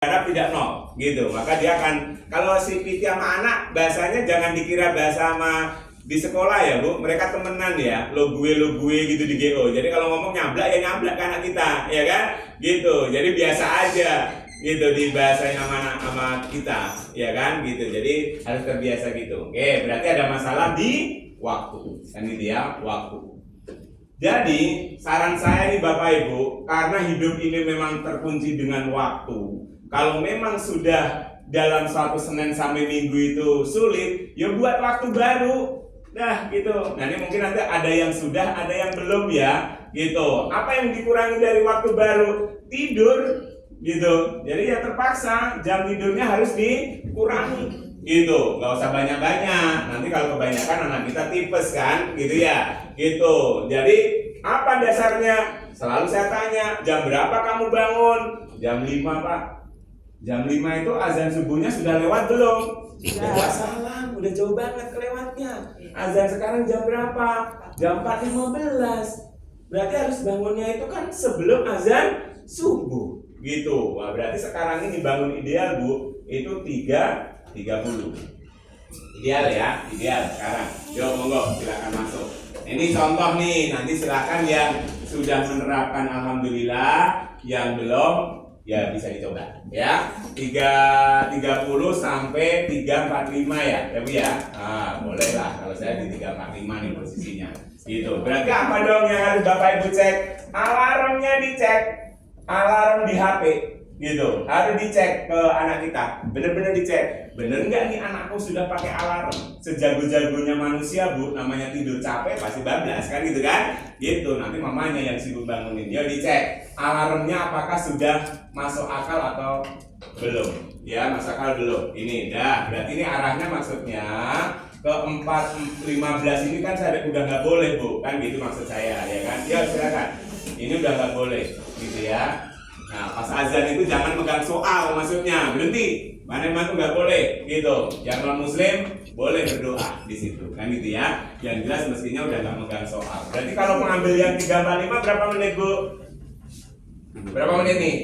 harap tidak nol gitu, maka dia akan, kalau si Piti sama anak bahasanya jangan dikira bahasa sama di sekolah ya Bu, mereka temenan ya, lo gue gitu di GO. Jadi kalau ngomong nyablak ya nyablak ke anak kita, ya kan gitu, jadi biasa aja gitu di bahasanya sama kita, ya kan gitu, jadi harus terbiasa gitu. Oke, berarti ada masalah di waktu, ini dia waktu. Jadi saran saya nih Bapak Ibu, karena hidup ini memang terkunci dengan waktu. Kalau memang sudah dalam suatu Senin sampai Minggu itu sulit, ya buat waktu baru. Nah gitu. Nah ini mungkin nanti ada yang sudah, ada yang belum ya gitu. Apa yang dikurangi dari waktu baru? Tidur gitu. Jadi ya terpaksa jam tidurnya harus dikurangi gitu. Nggak usah banyak-banyak. Nanti kalau kebanyakan anak kita tipes kan gitu ya gitu. Jadi apa dasarnya? Selalu saya tanya, jam berapa kamu bangun? Jam 5 Pak. Jam 5 itu azan subuhnya sudah lewat belum? Ya salah, udah jauh banget kelewatnya. Azan sekarang jam berapa? Jam 4.15. Berarti harus bangunnya itu kan sebelum azan subuh gitu. Wah, berarti sekarang ini bangun ideal Bu, itu 3.30. Ideal ya, ideal sekarang. Yuk monggo silakan masuk. Ini contoh nih, nanti silakan yang sudah menerapkan alhamdulillah, yang belum ya bisa dicoba ya. 3.30 sampai 3.45 ya Bu ya. Nah, boleh lah kalau saya di 3.45 nih posisinya gitu. Berarti apa dong yang harus Bapak Ibu cek? Alarmnya dicek, alarm di HP gitu, harus dicek ke anak kita, bener-bener dicek, bener nggak nih anakku sudah pakai alarm. Sejago-jagonya manusia Bu, namanya tidur capek pasti bablas kan gitu kan, gitu. Nanti mamanya yang sibuk bangunin, ya dicek alarmnya apakah sudah masuk akal atau belum, ya masuk akal belum. Ini dah, berarti ini arahnya maksudnya ke 4.15 ini kan saya udah nggak boleh Bu, kan gitu maksud saya ya kan, ya silakan. Ini udah nggak boleh gitu ya. Nah, pas azan itu jangan megang soal, maksudnya berhenti. Mana tuh nggak boleh, gitu. Yang non Muslim boleh berdoa di situ, kan gitu ya. Yang jelas mestinya udah nggak megang soal. Berarti kalau mengambil yang 3.45 berapa menit Bu? Berapa menit nih?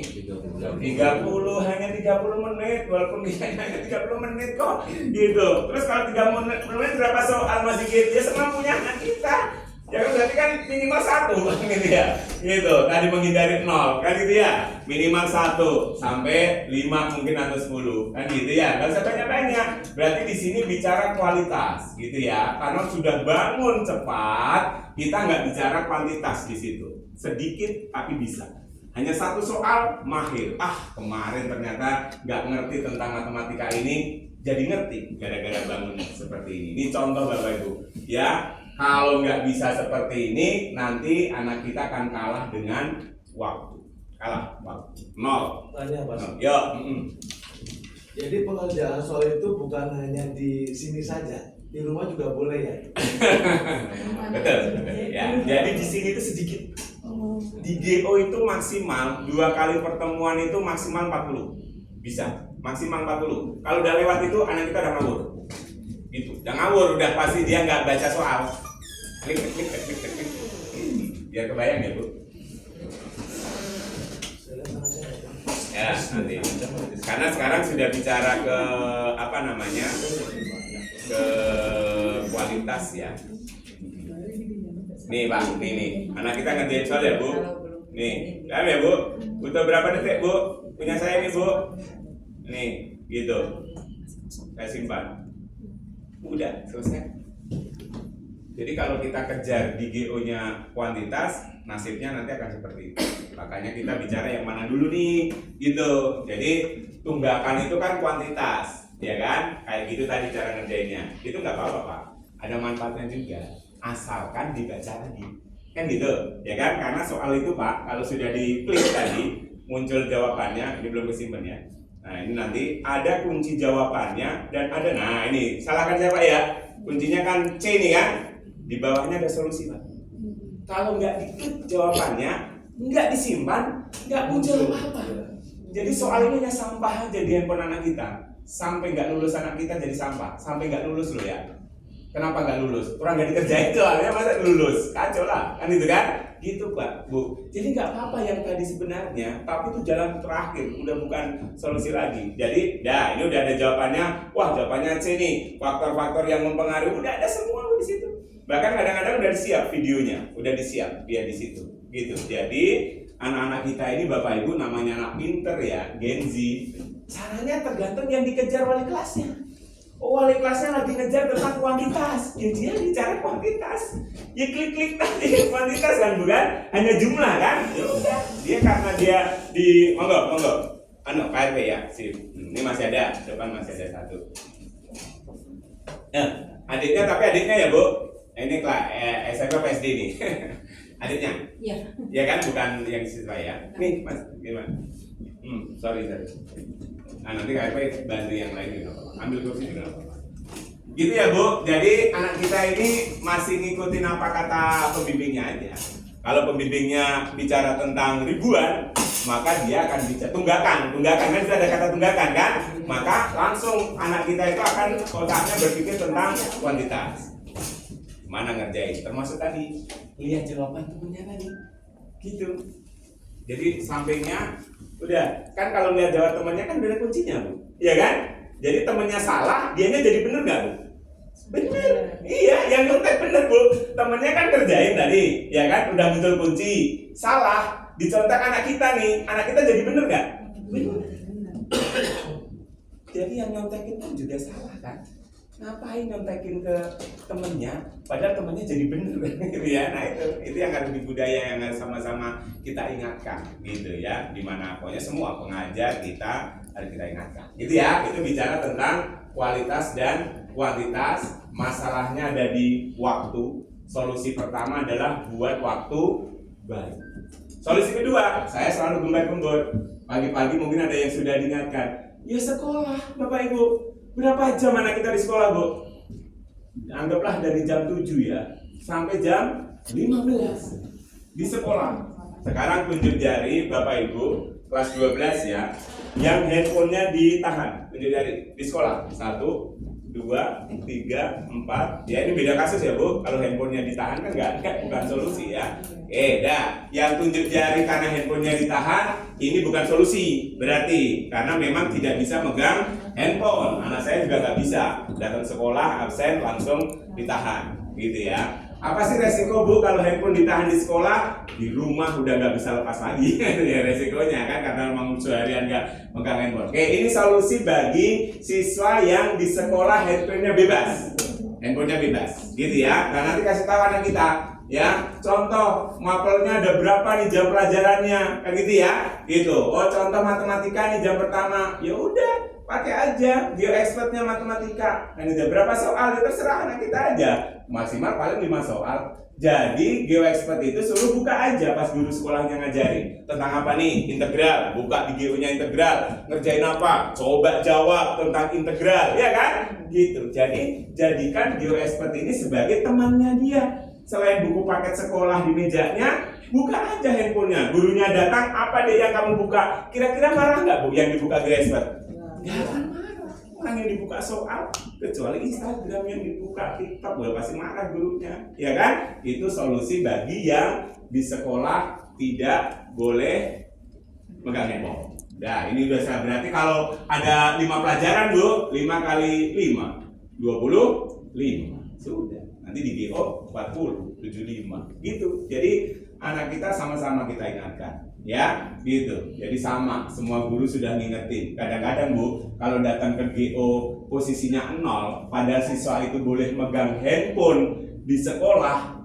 30, hanya 30 menit, walaupun dia hanya 30 menit kok, gitu. Terus kalau 30 menit berapa soal masih gitu? Ya semampunya anak kita. Ya kan berarti kan minimal 1 gitu ya. Gitu. Tadi menghindari 0 kan gitu ya. Minimal 1 sampai 5 mungkin atau 10 kan gitu ya. Enggak usah banyak-banyak. Berarti di sini bicara kualitas gitu ya. Karena sudah bangun cepat, kita nggak bicara kuantitas di situ. Sedikit tapi bisa. Hanya 1 soal mahir. Kemarin ternyata nggak ngerti tentang matematika ini, jadi ngerti gara-gara bangun seperti ini. Ini contoh Bapak Ibu ya. Kalau nggak bisa seperti ini, nanti anak kita akan kalah dengan waktu. Kalah waktu. 0. Tanya Mas. Yo. Jadi pengerjaan soal itu bukan hanya di sini saja, di rumah juga boleh ya? Betul. Ya. Jadi di sini itu sedikit. Di GO itu maksimal 2 kali pertemuan itu maksimal 40. Bisa. Maksimal 40. Kalau udah lewat itu anak kita udah ngawur. Gitu. Udah ngawur, udah pasti dia nggak baca soal. Klik. Biar kebayang ya Bu. Ya nanti. Karena sekarang sudah bicara ke apa namanya, ke kualitas ya. Nih Pak, nih. Anak kita ngerjain soal ya Bu. Nih, paham ya Bu? Butuh berapa detik Bu? Punya saya nih Bu. Nih, gitu. Saya simpan. Udah selesai. Jadi kalau kita kejar di GO-nya kuantitas, nasibnya nanti akan seperti itu. Makanya kita bicara yang mana dulu nih, gitu. Jadi tunggakan itu kan kuantitas, ya kan? Kayak gitu tadi cara ngerjainnya. Itu nggak apa-apa Pak. Ada manfaatnya juga, asalkan dibaca lagi. Kan gitu, ya kan? Karena soal itu Pak, kalau sudah diklik tadi muncul jawabannya, ini belum kesimpan ya. Nah ini nanti ada kunci jawabannya dan ada, nah ini salahkan saya Pak ya, kuncinya kan C nih kan, di bawahnya ada solusi Pak. Kalau nggak diklik jawabannya, nggak disimpan, nggak muncul apa-apa. Jadi soal ini hanya sampah aja di handphone anak kita, sampai nggak lulus anak kita jadi sampah, sampai nggak lulus loh ya. Kenapa nggak lulus? Kurang nggak dikerjain soalnya, masa lulus? Kacau lah, kan itu kan? gitu Pak, Bu. Jadi nggak apa-apa yang tadi sebenarnya, tapi itu jalan terakhir, udah bukan solusi lagi. Jadi, ini udah ada jawabannya. Wah, jawabannya C nih, faktor-faktor yang mempengaruhi udah ada semua di situ. Bahkan kadang-kadang udah disiap videonya, udah disiap dia di situ, gitu. Jadi anak-anak kita ini Bapak Ibu namanya anak pinter ya, Gen Z. Caranya tergantung yang dikejar wali kelasnya. Wali kelasnya lagi ngejar tentang kuantitas, ya dia bicara kuantitas. Ya klik-klik tadi kuantitas kan, bukan hanya jumlah kan? Ya udah, dia karena dia di monggo, KRP ya, sip. Ini masih ada, depan masih ada satu. Adiknya ya Bu, ini SMP SD nih. Adiknya? Iya. Ya kan, bukan yang siswa ya. Nih Mas, gimana? Sorry. Nanti KRP bantu yang lain gitu. Ambil kursi juga. Gitu ya Bu. Jadi anak kita ini masih ngikutin apa kata pembimbingnya aja. Kalau pembimbingnya bicara tentang ribuan, maka dia akan bicara tunggakan kan sudah ada kata tunggakan kan? Maka langsung anak kita itu akan otaknya berpikir tentang kuantitas. Mana ngerjain? Termasuk tadi lihat jawaban temennya tadi. Gitu. Jadi sampingnya udah kan, kalau lihat jawab temannya kan udah ada kuncinya Bu, ya kan? Jadi temannya salah, dianya jadi bener nggak Bu? Bener, iya, yang nyontek bener Bu. Temennya kan kerjain tadi, ya kan? Udah muncul kunci, salah, dicontek anak kita nih, anak kita jadi bener nggak? Bener. Jadi yang nyontekin kan juga salah kan? Ngapain nyontekin ke temennya, padahal temennya jadi bener gitu ya. Nah itu yang harus di budaya yang harus sama-sama kita ingatkan gitu ya. Dimana pokoknya semua pengajar kita harus kita ingatkan gitu ya. Itu bicara tentang kualitas dan kuantitas. Masalahnya ada di waktu. Solusi pertama adalah buat waktu baik. Solusi kedua, saya selalu gembar-gembor. Pagi-pagi mungkin ada yang sudah diingatkan, ya sekolah Bapak Ibu. Berapa jam anak kita di sekolah, Bu? Anggaplah dari jam 7 ya, sampai jam 15 di sekolah. Sekarang tunjuk jari Bapak Ibu, kelas 12 ya, yang handphonenya ditahan. Tunjuk jari di sekolah. 1, 2, 3, 4. Ya ini beda kasus ya Bu. Kalau handphonenya ditahan kan bukan solusi ya. Yang tunjuk jari karena handphonenya ditahan, ini bukan solusi berarti, karena memang tidak bisa megang handphone. Anak saya juga nggak bisa datang sekolah absen langsung ditahan, gitu ya. Apa sih resiko Bu kalau handphone ditahan di sekolah? Di rumah udah nggak bisa lepas lagi, ya resikonya kan, karena memang seharian nggak megang handphone. Ini solusi bagi siswa yang di sekolah handphonenya bebas, gitu ya. Nah nanti kasih tahu anak kita. Ya, contoh mapelnya ada berapa nih jam pelajarannya, kayak gitu ya, gitu. Oh, contoh matematika nih jam pertama, ya udah pakai aja GeoExpertnya matematika. Nah, ini ada berapa soal, ya terserah anak kita aja, maksimal paling 5 soal. Jadi GeoExpert itu suruh buka aja pas guru sekolahnya ngajarin tentang apa nih, integral, buka di Geonya integral, ngerjain apa, coba jawab tentang integral, ya kan, gitu. Jadi jadikan GeoExpert ini sebagai temannya dia. Selain buku paket sekolah di mejanya, buka aja handphonenya. Gurunya datang, apa deh yang kamu buka? Kira-kira marah nggak Bu yang dibuka GeoExpert? Nggak akan marah. Orang yang dibuka soal, kecuali Instagram yang dibuka, TikTok, udah pasti marah gurunya, ya kan? Itu solusi bagi yang di sekolah tidak boleh megang handphone. Nah, ini udah saya berarti kalau ada 5 pelajaran Bu, 5 kali 5, 25. Sudah. Nanti di GO 40, 75 gitu. Jadi anak kita sama-sama kita ingatkan ya, gitu. Jadi sama, semua guru sudah ngingetin. Kadang-kadang Bu, kalau datang ke GO posisinya 0, padahal siswa itu boleh megang handphone di sekolah,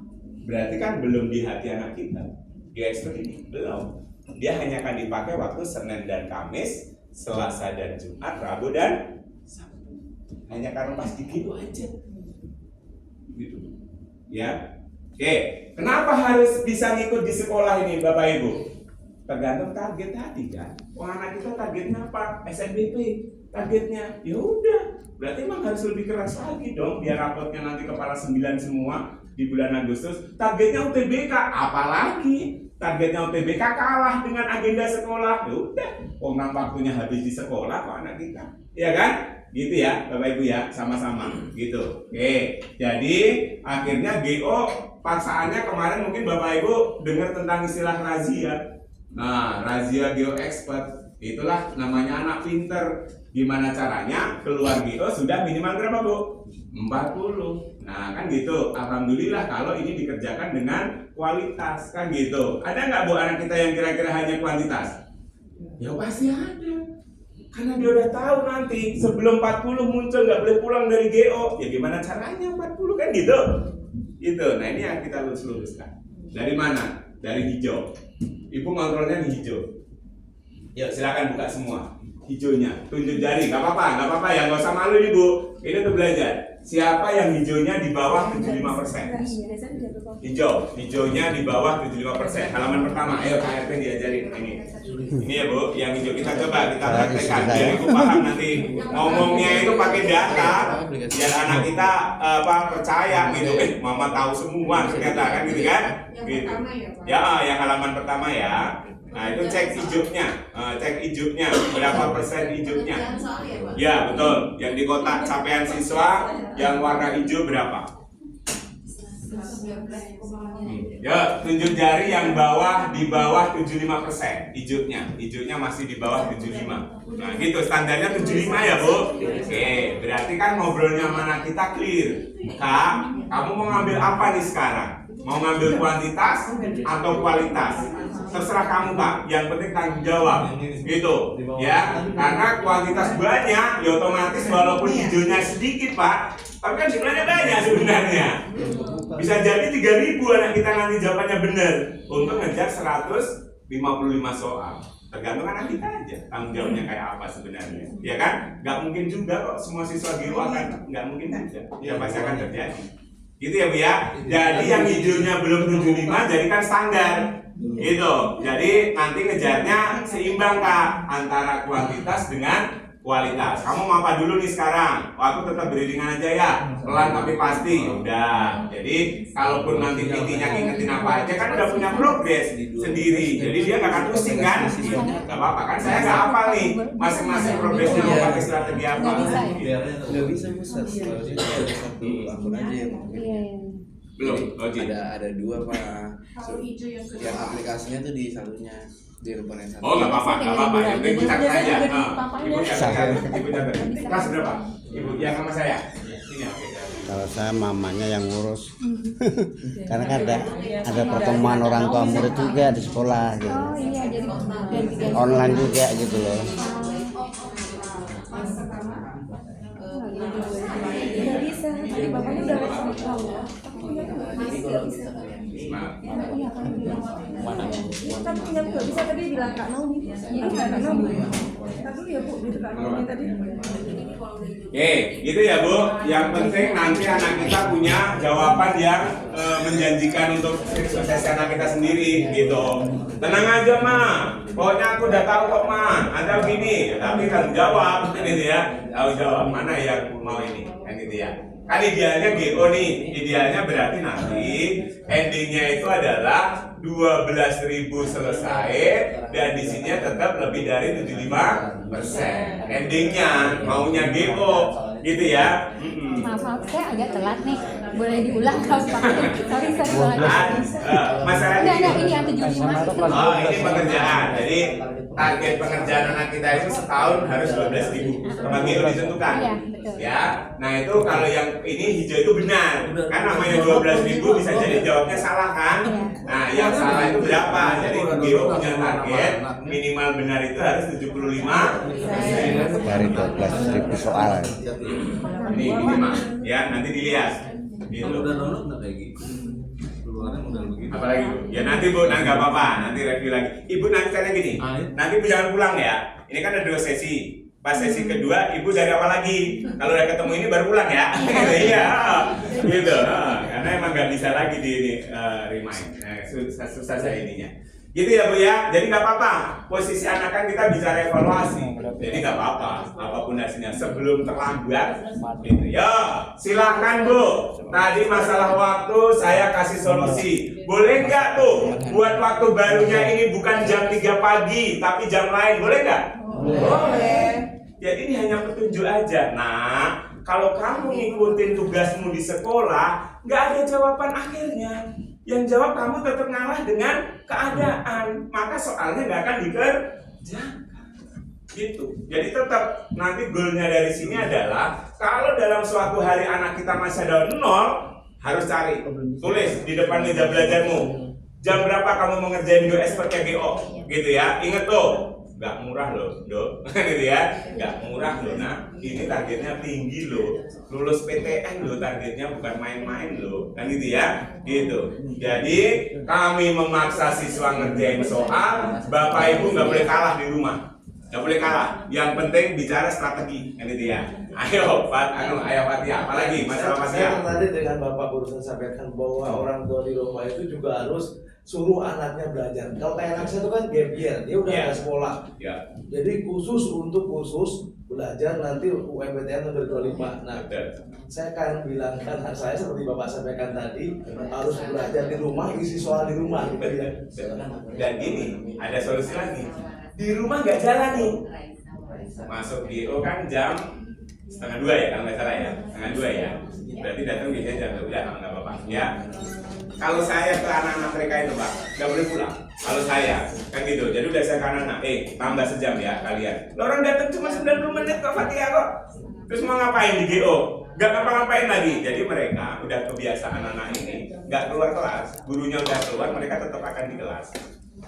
berarti kan belum di hati anak kita. GeoExpert ini belum. Dia hanya akan dipakai waktu Senin dan Kamis, Selasa dan Jumat, Rabu dan Sabtu. Hanya karena pas di GO aja. Gitu ya. Kenapa harus bisa ngikut di sekolah ini Bapak Ibu? Tergantung target tadi kan. Anak kita targetnya apa? SNBP targetnya. Ya udah, berarti emang harus lebih keras lagi dong biar rapotnya nanti kepala 9 semua di bulan Agustus. Targetnya UTBK, apalagi targetnya UTBK kalah dengan agenda sekolah. Ya udah, orang waktunya habis di sekolah kok anak kita, ya kan? Gitu ya Bapak Ibu ya, sama-sama gitu. Oke, jadi akhirnya GO paksaannya kemarin mungkin Bapak Ibu dengar tentang istilah razia. Nah, razia GO expert itulah namanya anak pinter. Gimana caranya keluar GO sudah minimal berapa Bu? 40. Nah kan gitu. Alhamdulillah kalau ini dikerjakan dengan kualitas kan gitu. Ada nggak Bu anak kita yang kira-kira hanya kuantitas? Ya pasti ada. Karena dia udah tahu nanti sebelum 40 muncul nggak boleh pulang dari GO. Ya gimana caranya 40 kan gitu. Gitu. Nah ini yang kita luruskan. Dari mana? Dari hijau. Ibu ngontrolnya di hijau. Yuk silakan buka semua. Hijaunya, tunjuk jari, nggak apa-apa ya, nggak usah malu nih Bu. Ini untuk belajar. Siapa yang hijaunya di bawah 75%? Hijaunya di bawah 75%. Halaman pertama, ayo KRP diajarin ini. Ini ya Bu, yang hijau kita coba kita praktekkan biar Ibu paham nanti ngomongnya itu pakai data, biar anak kita percaya gitu. Mama tahu semua ternyata kan gitu kan? Gitu. Ya, yang halaman pertama ya. Nah itu cek hijaunya, berapa persen hijaunya? Ya betul, yang di kotak capaian siswa yang warna hijau berapa? Ya tunjuk jari yang di bawah 75% hijaunya masih di bawah 75. Nah gitu standarnya 75 ya Bu. Oke, berarti kan ngobrolnya mana kita clear. Kak, kamu mau ngambil apa nih sekarang? Mau ngambil kuantitas atau kualitas? Terserah kamu Pak, yang penting tanggung jawab gitu ya, karena kuantitas banyak ya otomatis walaupun hijaunya sedikit Pak, tapi kan jumlahnya banyak sebenarnya. Bisa jadi 3.000 anak kita nanti jawabannya benar untuk ngejar 155 soal. Tergantung anak kita aja tanggung jawabnya kayak apa sebenarnya, ya kan? Nggak mungkin juga kok semua siswa GO akan, nggak mungkin juga, ya pasti akan terjadi gitu ya Bu ya. Jadi yang hijaunya belum 75 jadikan standar gitu. Jadi nanti ngejarnya seimbang Kak antara kuantitas dengan kualitas. Kamu mau apa dulu nih sekarang? Oh, aku tetap beriringan aja ya, pelan tapi pasti. Udah. Jadi kalaupun nanti PT-nya ngingetin apa aja kan udah punya progres sendiri. Jadi dia nggak akan pusing kan? Gak apa-apa kan? Saya nggak apa nih masing-masing progresnya mau pakai strategi apa? Nggak bisa pusat. Harusnya ada satu akun aja ya Pak. Belum. Ada dua Pak. Yang aplikasinya tuh di satunya. Di depan yang satu. Oh nggak apa-apa. Yang penting ibu catat aja. Ibu catat. Kelas berapa? Ibu yang sama saya. Ini oke. Kalau saya mamanya yang ngurus. Karena kan ada pertemuan orang tua murid juga di sekolah gitu. Oh iya, jadi Online juga gitu loh. Tidak bisa, tadi bapaknya udah respon tahu. Iya kan bilang. Tapi punya nggak bisa tadi bilang Kak Naomi. Iya Kak Naomi. Tapi dulu ya Bu, gitu Kak Naomi tadi. Oke, gitu ya Bu. Yang penting nanti anak kita punya jawaban yang menjanjikan untuk sukses anak kita sendiri gitu. Tenang aja mah, pokoknya aku udah tahu kok mah. Ada begini, tapi tanggung jawab gitu ya. Tahu jawab mana yang mau ini, kan gitu ya. Kan idealnya GO nih, idealnya berarti nanti endingnya itu adalah 12.000 selesai dan di sini tetap lebih dari 75%. Endingnya maunya GO gitu ya. Maaf, saya agak telat nih. Boleh diulang kalau Pak? Sorry Masalahnya enggak, ini yang 75 itu. Oh ini pekerjaan, jadi target pengerjaan anak kita itu setahun harus 12.000 memang itu ditentukan. Iya, betul. Ya, nah itu kalau yang ini hijau itu benar kan namanya 12.000 bisa jadi jawabnya salah kan. Nah yang salah itu berapa, jadi GO punya target minimal benar itu harus 75% Dari 12.000 soal. ini mah ya nanti dilihat gitu. Kalau udah download nggak kayak gitu? Keluarnya modal begitu. Apalagi Bu? Ya nanti Bu, nggak apa-apa, nanti review lagi. Ibu nanti tanya gini, nanti Bu jangan pulang ya. Ini kan ada 2 sesi. Pas sesi kedua, Ibu dari apa lagi? Kalau udah ketemu ini baru pulang ya. Iya, gitu. Karena emang nggak bisa lagi di remind. Susah saya ininya. Gitu ya Bu ya. Jadi nggak apa-apa. Posisi anak kan kita bicara evaluasi. Jadi nggak apa-apa. Apapun hasilnya sebelum terlambat. Gitu ya. Silakan Bu. Tadi masalah waktu saya kasih solusi. boleh nggak tuh buat waktu barunya ini bukan jam 3 pagi tapi jam lain, boleh nggak? Boleh. Jadi ini hanya petunjuk aja. Nah, kalau kamu ngikutin tugasmu di sekolah, nggak ada jawaban akhirnya. Yang jawab kamu tetap ngalah dengan keadaan, maka soalnya nggak akan dikerjakan. Gitu. Jadi tetap nanti goalnya dari sini adalah kalau dalam suatu hari anak kita masih ada 0, harus cari, tulis di depan meja belajarmu. Jam berapa kamu mengerjain GOS pakai GO, gitu ya. Ingat tuh, nggak murah loh, Dok. Gitu ya, nggak murah loh. Nah, ini targetnya tinggi loh. Lulus PTN loh targetnya, bukan main-main loh. Kan gitu ya, gitu. Jadi kami memaksa siswa ngerjain soal, Bapak Ibu nggak boleh kalah di rumah. Nggak boleh kalah. Yang penting bicara strategi, kan gitu ya. Ayo, ayo Fatia. Apalagi masalah Fatia. Saya tadi dengan Bapak barusan sampaikan bahwa orang tua di rumah itu juga harus suruh anaknya belajar. Kalau kayak anak saya itu kan gap year, dia udah nggak sekolah. Jadi khusus belajar nanti UMPTN nomor 25. Nah, saya akan bilangkan anak saya seperti Bapak sampaikan tadi, harus belajar di rumah, isi soal di rumah gitu ya. Dan ini ada solusi lagi. Di rumah nggak jalan nih. Masuk GO kan jam 1:30 ya, kalau nggak salah ya, 1:30 ya. Berarti datang biasanya jam 2 ya, nggak apa-apa ya. Kalau saya ke anak-anak mereka itu Pak, nggak boleh pulang. Kalau saya kan gitu, jadi udah saya ke anak-anak, tambah sejam ya kalian. Lo orang datang cuma 90 menit kok Fatia kok. Terus mau ngapain di GO? Nggak ngapa-ngapain lagi. Jadi mereka udah kebiasaan anak ini nggak keluar kelas. Gurunya udah keluar, mereka tetap akan di kelas.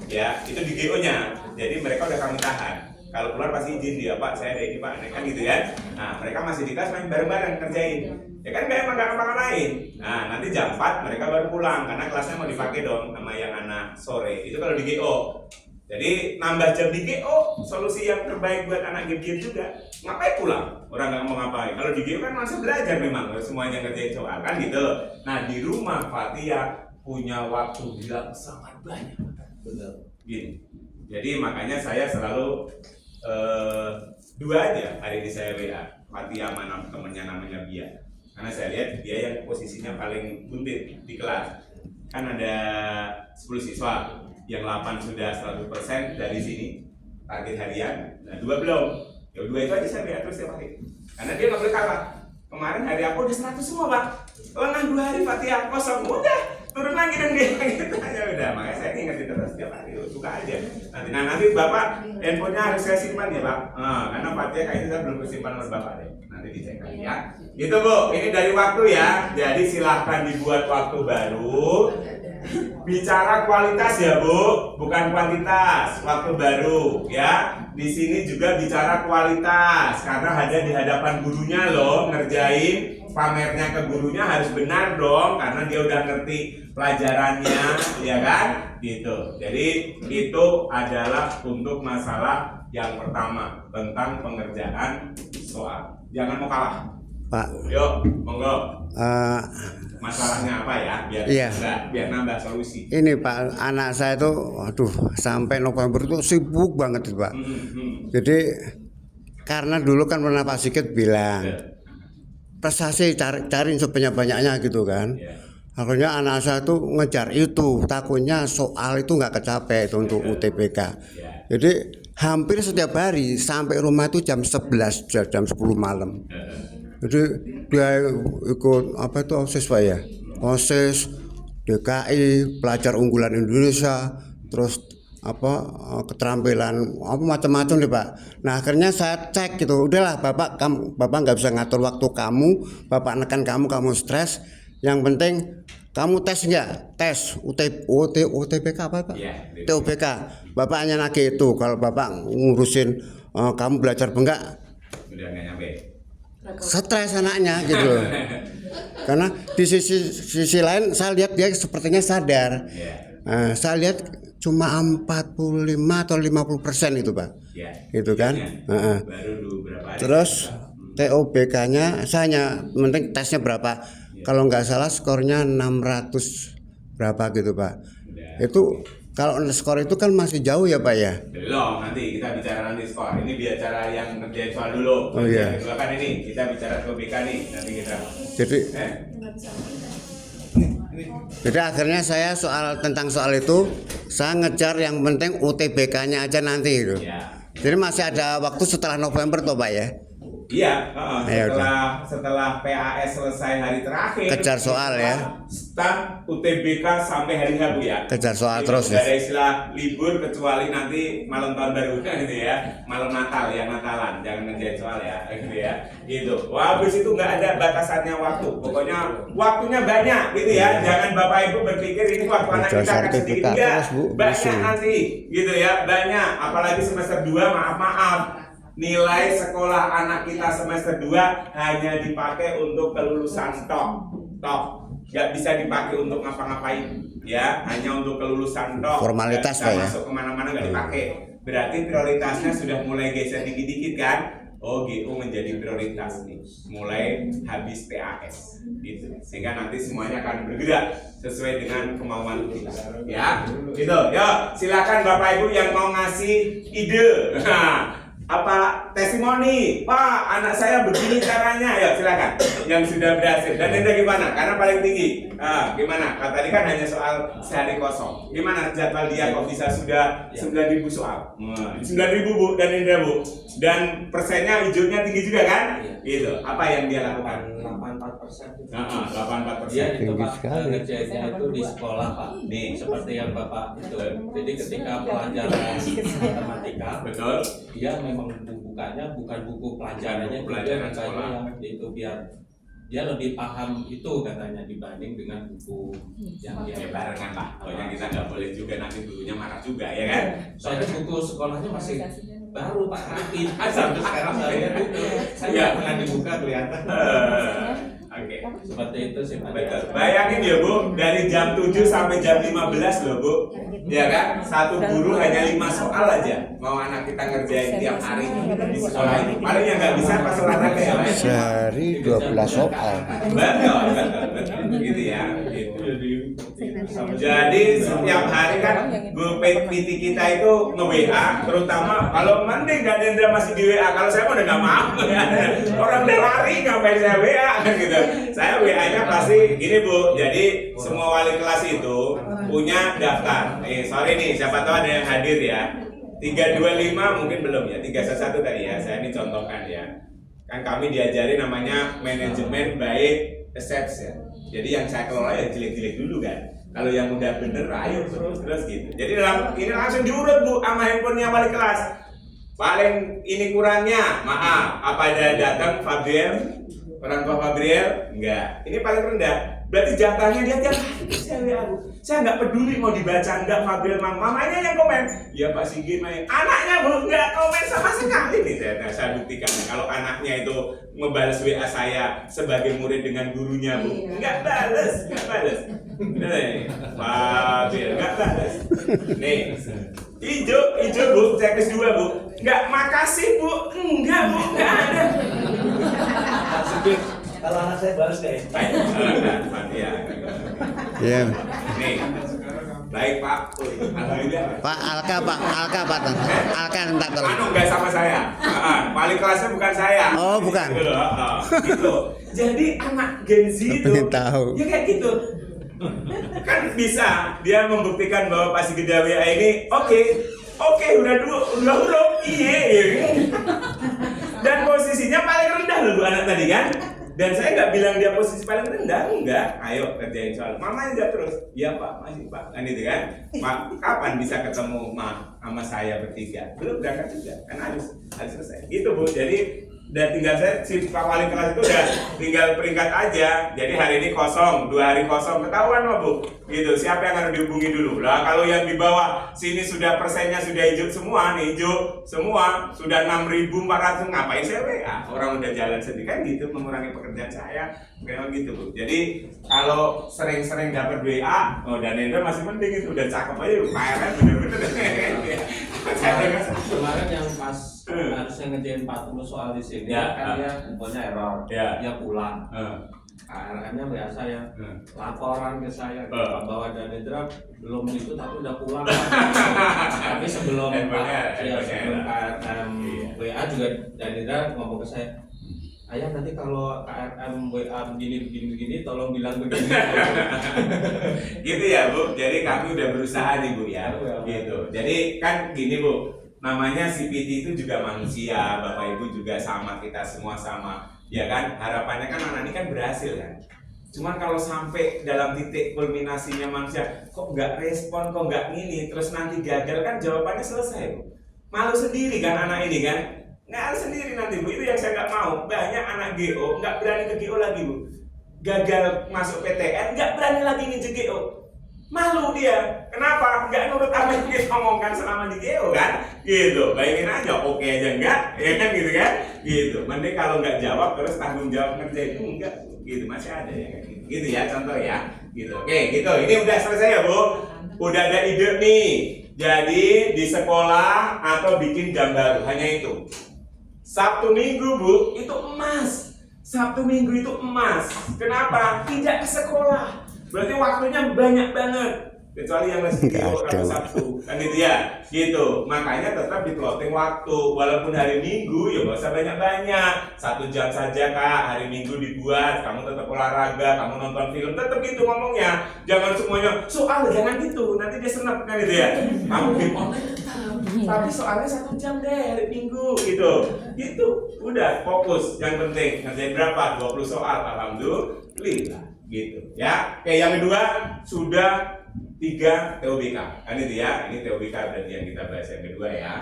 Ya, itu di GO-nya. Jadi mereka udah kami tahan. Kalau keluar pasti izin dia, Pak, saya ada ini Pak, kan gitu ya. Nah, mereka masih di kelas main bareng-bareng kerjain. Ya kan emang nggak ngapa-ngapain. Nah, nanti jam 4 mereka baru pulang karena kelasnya mau dipakai dong sama yang anak sore. Itu kalau di GO. Jadi nambah jam di GO, solusi yang terbaik buat anak game juga. Ngapain pulang? Orang nggak mau ngapain. Kalau di GO kan masih belajar memang, semuanya ngerjain soal kan gitu. Nah, di rumah Fatia punya waktu gila sangat banyak. Benar. Gini. Jadi makanya saya selalu 2 aja hari ini saya WA Fatia mana temennya namanya Bia, karena saya lihat dia yang posisinya paling buntit di kelas. Kan ada 10 siswa, yang 8 sudah 100% dari sini target harian, nah 2 belum. Ya 2 itu aja saya WA terus tiap hari, karena dia nggak boleh kalah. Kemarin hari aku udah 100 semua Pak, lengah 2 hari Fatia kosong, udah turun lagi dan dia gitu aja udah. Makanya saya ingetin terus setiap hari, suka aja. Nanti Bapak handphonenya harus saya simpan ya Pak, karena Fatia kayaknya saya belum kesimpan nomor Bapak deh. Nanti dicek lagi ya. Gitu Bu, ini dari waktu ya. Jadi silahkan dibuat waktu baru. Bicara kualitas ya Bu, bukan kuantitas. Waktu baru ya. Di sini juga bicara kualitas karena hanya di hadapan gurunya loh ngerjain. Pamernya ke gurunya harus benar dong karena dia udah ngerti pelajarannya, ya kan? Gitu. Jadi itu adalah untuk masalah yang pertama tentang pengerjaan soal. Jangan mau kalah. Pak. Yuk, monggo. Masalahnya apa ya? Biar nambah solusi. Ini Pak, anak saya tuh, aduh, sampai November tuh sibuk banget Pak. Jadi karena dulu kan pernah Pak Sigit bilang, prestasi cari sebanyak-banyaknya gitu kan. Akhirnya anak saya tuh ngejar itu, takutnya soal itu nggak kecapek itu untuk UTBK. Jadi hampir setiap hari sampai rumah itu jam 11, jam 10 malam. Jadi dia ikut apa itu OSIS Pak ya, OSIS, DKI, pelajar unggulan Indonesia, terus apa keterampilan apa macam-macam deh Pak. Nah akhirnya saya cek gitu, udahlah Bapak nggak bisa ngatur waktu kamu, Bapak nekan kamu stres. Yang penting kamu tes nggak? Tes UTBK apa Pak? TUBK. Bapak hanya nagih itu. Kalau Bapak ngurusin kamu belajar enggak? Udah nggak nyampe. Stres anaknya gitu. Karena di sisi lain saya lihat dia sepertinya sadar. Saya lihat cuma 45 atau 50% itu Pak. Gitu kan? Baru berapa hari? Terus TUBK-nya saya hanya penting tesnya berapa? Kalau nggak salah skornya 600 berapa gitu Pak. Itu kalau skor itu kan masih jauh ya Pak ya. Belum, nanti kita bicara nanti skor. Ini bicara yang ngerjain soal dulu. Oh iya. Silakan ini kita bicara TUBK nih nanti kita. Jadi Jadi akhirnya saya tentang soal itu saya ngejar yang penting UTBK-nya aja nanti gitu. Ya. Jadi masih ada waktu setelah November toh Pak ya? Iya, Ya, setelah PAS selesai hari terakhir. Kejar soal ya. Start UTBK sampai hari H Bu ya. Kejar soal Jadi, terus nggak ya. ada istilah libur kecuali nanti malam tahun baru gitu ya, malam Natal ya, Natalan, jangan ngerjain soal ya, gitu ya. Gitu. Wah, habis itu nggak ada batasannya waktu. Pokoknya waktunya banyak gitu ya. Jangan Bapak Ibu berpikir ini waktu anak Kejar kita akan sedikit. sertifikat Enggak, terus, Bu. banyak Bisa. nanti gitu ya, banyak. Apalagi semester 2, maaf. Nilai sekolah anak kita semester 2 hanya dipakai untuk kelulusan tok. Nggak bisa dipakai untuk ngapa-ngapain ya, hanya untuk kelulusan tok. Formalitas, Nggak Pak, ya? masuk kemana-mana nggak dipakai. Berarti prioritasnya sudah mulai geser dikit-dikit kan. Oh GU menjadi prioritas nih, mulai habis PAS gitu, sehingga nanti semuanya akan bergerak sesuai dengan kemauan kita ya, gitu. Yo, silakan Bapak Ibu yang mau ngasih ide. Apa testimoni, Pak, anak saya begini caranya, ya silakan yang sudah berhasil. Dan Anda gimana? Karena paling tinggi. Gimana? Tadi kan hanya soal sehari kosong. Gimana jadwal dia kok bisa sudah 9.000 soal? 9.000 Bu dan Indra Bu. Dan persennya hijaunya tinggi juga kan? Gitu. Apa yang dia lakukan? 84%. 84%. Dia di tempat sekali. ngerjainnya itu di sekolah Pak. Nih. Seperti yang Bapak itu. Jadi ketika pelajaran matematika, Betul. dia memang bukanya bukan buku pelajarannya, Pelajaran dia sekolah. yang itu biar dia lebih paham itu katanya dibanding dengan buku yang Ya dia barengan lah. Pokoknya kita nggak boleh juga nanti gurunya marah juga ya kan? Soalnya buku sekolahnya masih baru Pak, rapi. Sampai sekarang saya lihat itu, saya Iya. nggak pernah dibuka kelihatan. Oke. Seperti itu sih Pak. Betul. Bayangin ya Bu, dari jam 7 sampai jam 15 loh Bu. Ya kan? Satu guru hanya 5 soal aja. Mau anak kita ngerjain tiap hari di sekolah ini. Paling yang nggak bisa pas olahraga ya. Mas. Sehari 12 soal. Betul. Gitu ya. Gitu. Jadi setiap hari kan guru PT kita itu nge-WA, terutama kalau mending Gandendra masih di WA. Kalau saya mah udah nggak mau. Orang udah lari ngapain saya WA kan gitu. Saya WA-nya pasti gini Bu. Jadi semua wali kelas itu punya daftar. Sorry nih, siapa tahu ada yang hadir ya. 325 mungkin belum ya. 311 tadi ya. Saya ini contohkan ya. Kan kami diajari namanya manajemen baik assets ya. Jadi yang saya kelola ya jelek-jelek dulu kan. Kalau yang udah bener, ayo terus gitu. Jadi ini langsung diurut Bu sama handphonenya wali kelas. Paling ini kurangnya, maaf. Apa ada datang Fabriel, orang tua Fabriel? Enggak. Ini paling rendah. Berarti jatahnya dia tiap hari. Saya nggak peduli mau dibaca enggak Fabriel, mamanya yang komen. Ya Pak Sigit main. Anaknya Bu nggak komen sama sekali nih. Saya buktikan kalau anaknya itu membalas WA saya sebagai murid dengan gurunya Bu. Nggak balas. Nih, Fabriel nggak balas. Nih, hijau Bu, checklist 2 Bu. Nggak makasih Bu, enggak Bu, nggak ada. Kalau anak saya balas deh. Baik, ya. Ya. Nih, baik Pak. Alhamdulillah. Pak Alka entar tolong. Anu nggak sama saya. Wali kelasnya bukan saya. Oh, bukan. Gitu loh, gitu. Jadi anak Gen Z itu, Pengen tahu. ya kayak gitu. Kan bisa dia membuktikan bahwa pasti gede WA ini oke, udah belum, iya. Dan posisinya paling rendah loh Bu anak tadi kan. Dan saya nggak bilang dia posisi paling rendah, enggak. Ayo kerjain soal. Mama aja terus. Iya Pak, masih Pak. Kan itu kan. Pak, kapan bisa ketemu sama saya bertiga? Belum berangkat juga. Kan harus selesai. Gitu Bu. Jadi dan tinggal saya si Pak Wali kelas itu udah tinggal peringkat aja. Jadi hari ini kosong, 2 hari kosong, ketahuan mah Bu. Gitu. Siapa yang harus dihubungi dulu? Lah kalau yang di bawah sini sudah persennya sudah hijau semua nih, hijau semua sudah 6.400, ngapain saya WA? Orang udah jalan sendiri kan gitu, mengurangi pekerjaan saya. Memang gitu Bu. Jadi kalau sering-sering dapat WA, dan Hendra masih mending itu udah cakep aja, PRN bener-bener. Kemarin yang pas harusnya ngerjain 40 soal di sini kan dia infonya error, dia pulang. Akhirnya biasa ya laporan ke saya bahwa Danendra belum itu tapi udah pulang. Tapi sebelum sebelum WA juga Danendra ngomong ke saya, ayah nanti kalau KRM WA begini tolong bilang begini. Gitu ya Bu, jadi kami udah berusaha nih Bu ya, gitu. Jadi kan gini Bu, namanya CPT itu juga manusia, Bapak Ibu juga sama, kita semua sama, ya kan? Harapannya kan anak ini kan berhasil kan. Cuman kalau sampai dalam titik kulminasinya manusia, kok nggak respon, kok nggak ngini, terus nanti gagal kan jawabannya selesai Bu. Malu sendiri kan anak ini kan? Nggak sendiri nanti Bu, itu yang saya nggak mau. Banyak anak GO nggak berani ke GO lagi Bu. Gagal masuk PTN nggak berani lagi ngejek GO. Malu dia. Kenapa? Nggak nurut apa yang kita omongkan selama di GO kan? Gitu. Bayangin aja, oke aja enggak, ya kan gitu kan? Gitu. Mending kalau nggak jawab terus tanggung jawab ngerjain itu enggak. Gitu masih ada ya kayak gitu. Gitu ya contoh ya. Gitu. Oke, gitu. Ini udah selesai ya Bu. Udah ada ide nih. Jadi di sekolah atau bikin jam baru, hanya itu. Sabtu Minggu Bu, itu emas. Sabtu Minggu itu emas. Kenapa? Tidak ke sekolah. Berarti waktunya banyak banget. Kecuali yang masih GO atau Sabtu. Kan itu ya? Gitu. Makanya tetap di-plotting waktu. Walaupun hari Minggu ya nggak usah banyak-banyak. 1 jam saja Kak, hari Minggu dibuat. Kamu tetap olahraga, kamu nonton film. Tetap gitu ngomongnya. Jangan semuanya, soal jangan gitu. Nanti dia senap kan itu ya. Kamu game online tetap. Tapi soalnya 1 jam deh hari Minggu gitu. Gitu. Udah fokus. Yang penting ngerjain berapa? 20 soal. Alhamdulillah. Gitu ya. Oke, yang kedua sudah 3 TOBK. Kan itu ya. Ini TOBK berarti yang kita bahas yang kedua ya.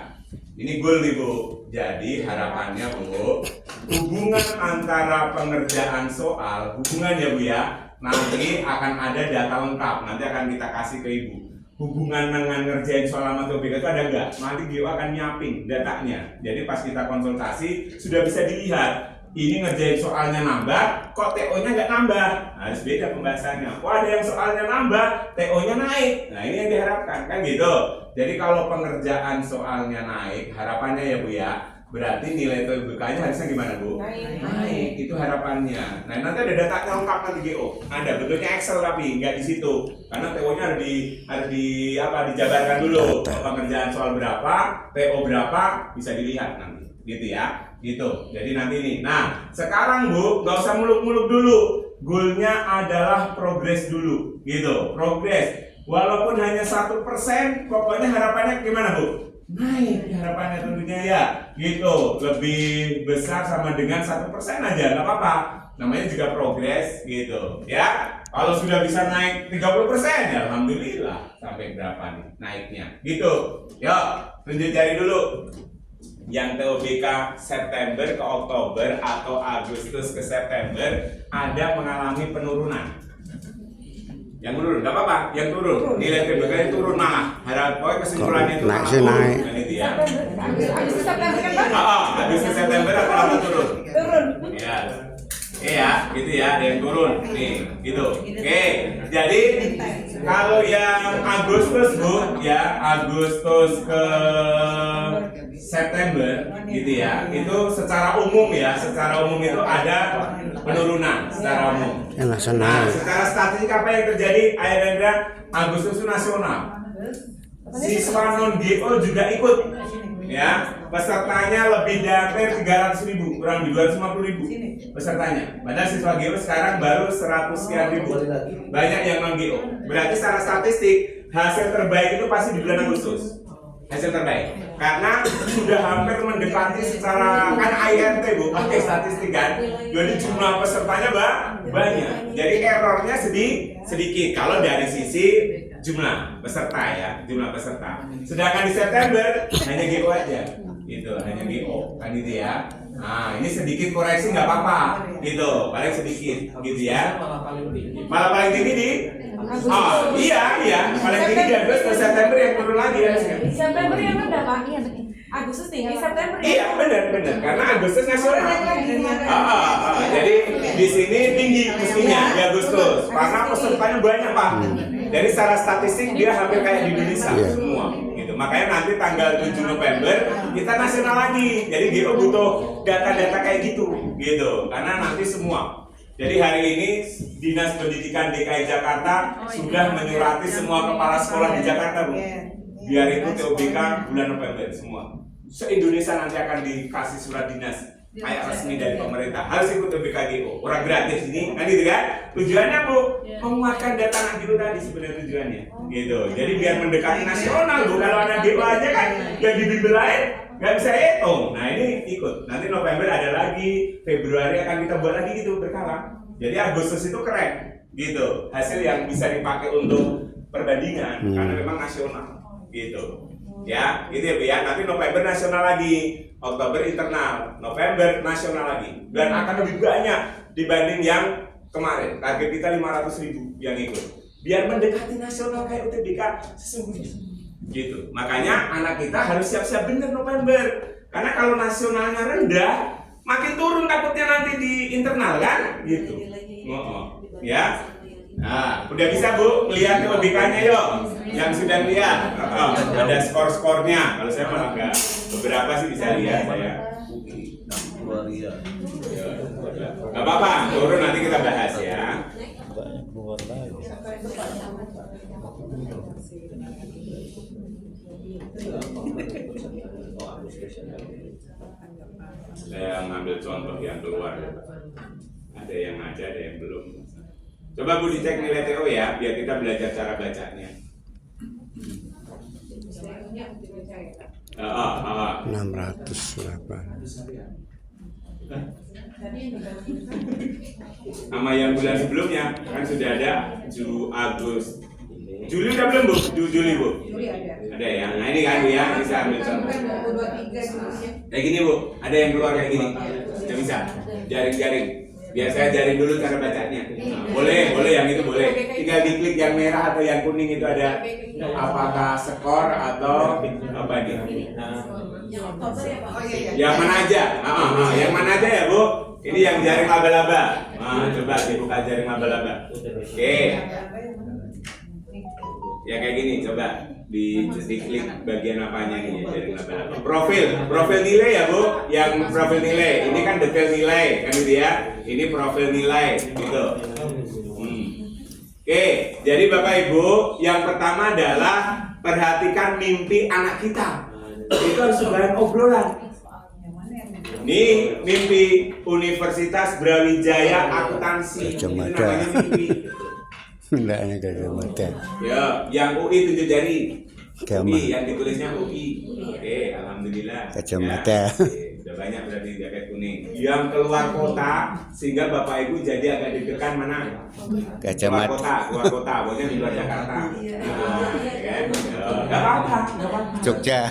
Ini goal nih Bu. Jadi harapannya Bu, hubungan antara pengerjaan soal, hubungan ya Bu ya, nanti akan ada data lengkap. Nanti akan kita kasih ke Ibu. Hubungan dengan ngerjain soal sama TOBK itu ada enggak? Nanti GO akan nyamping datanya. Jadi pas kita konsultasi sudah bisa dilihat. Ini ngerjain soalnya nambah, kok TO-nya nggak nambah? Harus beda pembahasannya. Wah, ada yang soalnya nambah, TO-nya naik. Nah, ini yang diharapkan, kan gitu. Jadi kalau pengerjaan soalnya naik, harapannya ya Bu ya, berarti nilai TOBK-nya harusnya gimana Bu? Naik. Itu harapannya. Nah, nanti ada datanya lengkap nanti GO. Ada bentuknya Excel tapi nggak di situ. Karena TO-nya harus dijabarkan dulu. Pengerjaan soal berapa, TO berapa, bisa dilihat nanti. Gitu ya. Gitu, jadi nanti nih. Nah, sekarang Bu, nggak usah muluk-muluk dulu. Goalnya adalah progres dulu, gitu. Progres, walaupun hanya 1%, pokoknya harapannya gimana Bu? Naik harapannya tentunya ya, gitu. Lebih besar sama dengan 1% aja, nggak apa-apa. Namanya juga progres, gitu. Ya, kalau sudah bisa naik 30%, ya alhamdulillah. Sampai berapa nih naiknya? Gitu. Yuk, tunjuk jari dulu. Yang TOBK September ke Oktober atau Agustus ke September ada mengalami penurunan. Yang turun, nggak apa-apa, yang turun. Nilai TOBK turun malah. Pokoknya kesimpulannya itu malah turun. Kan itu ya. Agustus September kan Bang? Agustus September atau turun? Turun. Ya. Ya, gitu ya, ada yang turun. Nih, gitu. Oke, jadi kalau yang Agustus Bu, ya Agustus ke September gitu ya, itu secara umum ya, secara umum itu ada penurunan secara umum. Nah, secara statistik apa yang terjadi? Ayah Rendra, Agustus itu nasional. Siswa non GO juga ikut, ya. Pesertanya lebih dari 300.000, kurang lebih 250.000 pesertanya. Padahal siswa GO sekarang baru 100 sekian ribu. Banyak yang non GO. Berarti secara statistik hasil terbaik itu pasti di bulan Agustus. Hasil terbaik. Karena sudah hampir mendekati secara kan INT Bu, pakai statistik kan. Jadi jumlah pesertanya banyak. Jadi errornya sedikit kalau dari sisi jumlah peserta ya, jumlah peserta. Sedangkan di September hanya GO aja. Gitu, hanya GO kan gitu ya. Nah, ini sedikit koreksi nggak apa-apa, gitu, paling sedikit, gitu ya. Malah paling tinggi di iya, paling tinggi di Agustus, September yang turun lagi ya. September yang rendah Pak? Agustus tinggi, September iya benar, karena Agustus nasional. Jadi di sini tinggi mestinya di Agustus, karena pesertanya banyak Pak. Jadi secara statistik dia hampir kayak di Indonesia semua. Makanya nanti tanggal 7 November kita nasional lagi. Jadi GO butuh data-data kayak gitu. Karena nanti semua. Jadi hari ini Dinas Pendidikan DKI Jakarta sudah menyurati semua kepala sekolah di Jakarta Bu. Biar itu TOBK bulan November semua. Se-Indonesia nanti akan dikasih surat dinas. kayak resmi dari pemerintah, harus ikut UBKGO, orang gratis ini, kan gitu kan? Tujuannya Bu, menguatkan data anak GO tadi sebenarnya tujuannya, gitu. Jadi biar mendekati nasional Bu, kalau anak GO aja kan yang di bimbel lain nggak bisa hitung. Nah ini ikut. Nanti November ada lagi, Februari akan kita buat lagi gitu berkala. Jadi Agustus itu keren, gitu. Hasil yang bisa dipakai untuk perbandingan karena memang nasional, gitu. Ya, gitu ya Bu ya. Nanti November nasional lagi, Oktober internal, November nasional lagi. Dan akan lebih banyak dibanding yang kemarin. Target kita 500.000 yang ikut. Biar mendekati nasional kayak UTBK sesungguhnya. Gitu. Makanya anak kita harus siap-siap bener November. Karena kalau nasionalnya rendah, makin turun takutnya nanti di internal kan? Gitu. Ya. Nah, udah bisa Bu lihat UTBK-nya yuk. Yang sudah lihat, ada skor-skornya. Kalau saya malah enggak. Beberapa sih bisa lihat saya. Gak apa-apa, turun nanti kita bahas ya. Saya ngambil contoh yang keluar. Ada yang aja, ada yang belum. Coba Bu dicek nilai TO ya, biar kita belajar cara bacanya. 608. Sama yang bulan sebelumnya kan sudah ada Agustus. Juli udah belum Bu? Juli Bu? Ada ya. Nah ini kan Bu ya, bisa ambil contoh. Kayak gini Bu, ada yang keluar kayak gini. Nggak bisa. Jaring-jaring. Biar saya jaring dulu cara bacanya. Nah, boleh yang itu boleh. Tinggal diklik yang merah atau yang kuning itu ada apakah skor atau apa ini. Yang mana aja? Yang mana aja ya Bu? Ini yang jaring laba-laba. Nah, coba dibuka jaring laba-laba. Oke. Ya kayak gini, coba diklik bagian apanya nih jaring laba-laba. Profil nilai ya Bu. Yang profil nilai. Ini kan detail nilai kan gitu ya. Ini profil nilai gitu. Oke, jadi Bapak Ibu, yang pertama adalah perhatikan mimpi anak kita. Itu harus sebagai obrolan. Ini mimpi Universitas Brawijaya Akuntansi. Itu namanya mimpi. Hendaknya kacamata. Ya, yang UI 7 jari. Gama. UI yang ditulisnya UI. Oke, alhamdulillah. Kacamata. Ya, udah banyak berarti jaket kuning. Yang keluar kota sehingga Bapak Ibu jadi agak deg-degan mana? Kacamata. Keluar kota, pokoknya di luar Jakarta. Enggak apa-apa. Jogja.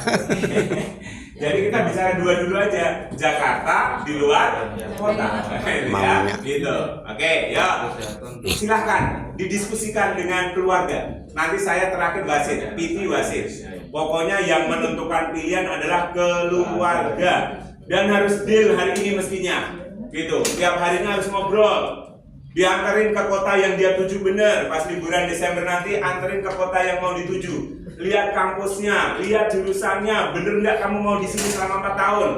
Jadi kita bicara dua dulu aja, Jakarta di luar kota, ya, gitu. Oke, ya. Silahkan didiskusikan dengan keluarga. Nanti saya terakhir wasit, PT wasit. Pokoknya yang menentukan pilihan adalah keluarga dan harus deal hari ini mestinya, gitu. Tiap harinya harus ngobrol. Diantarin ke kota yang dia tuju bener. Pas liburan Desember nanti anterin ke kota yang mau dituju. Lihat kampusnya, lihat jurusannya, bener nggak kamu mau di sini selama 4 tahun?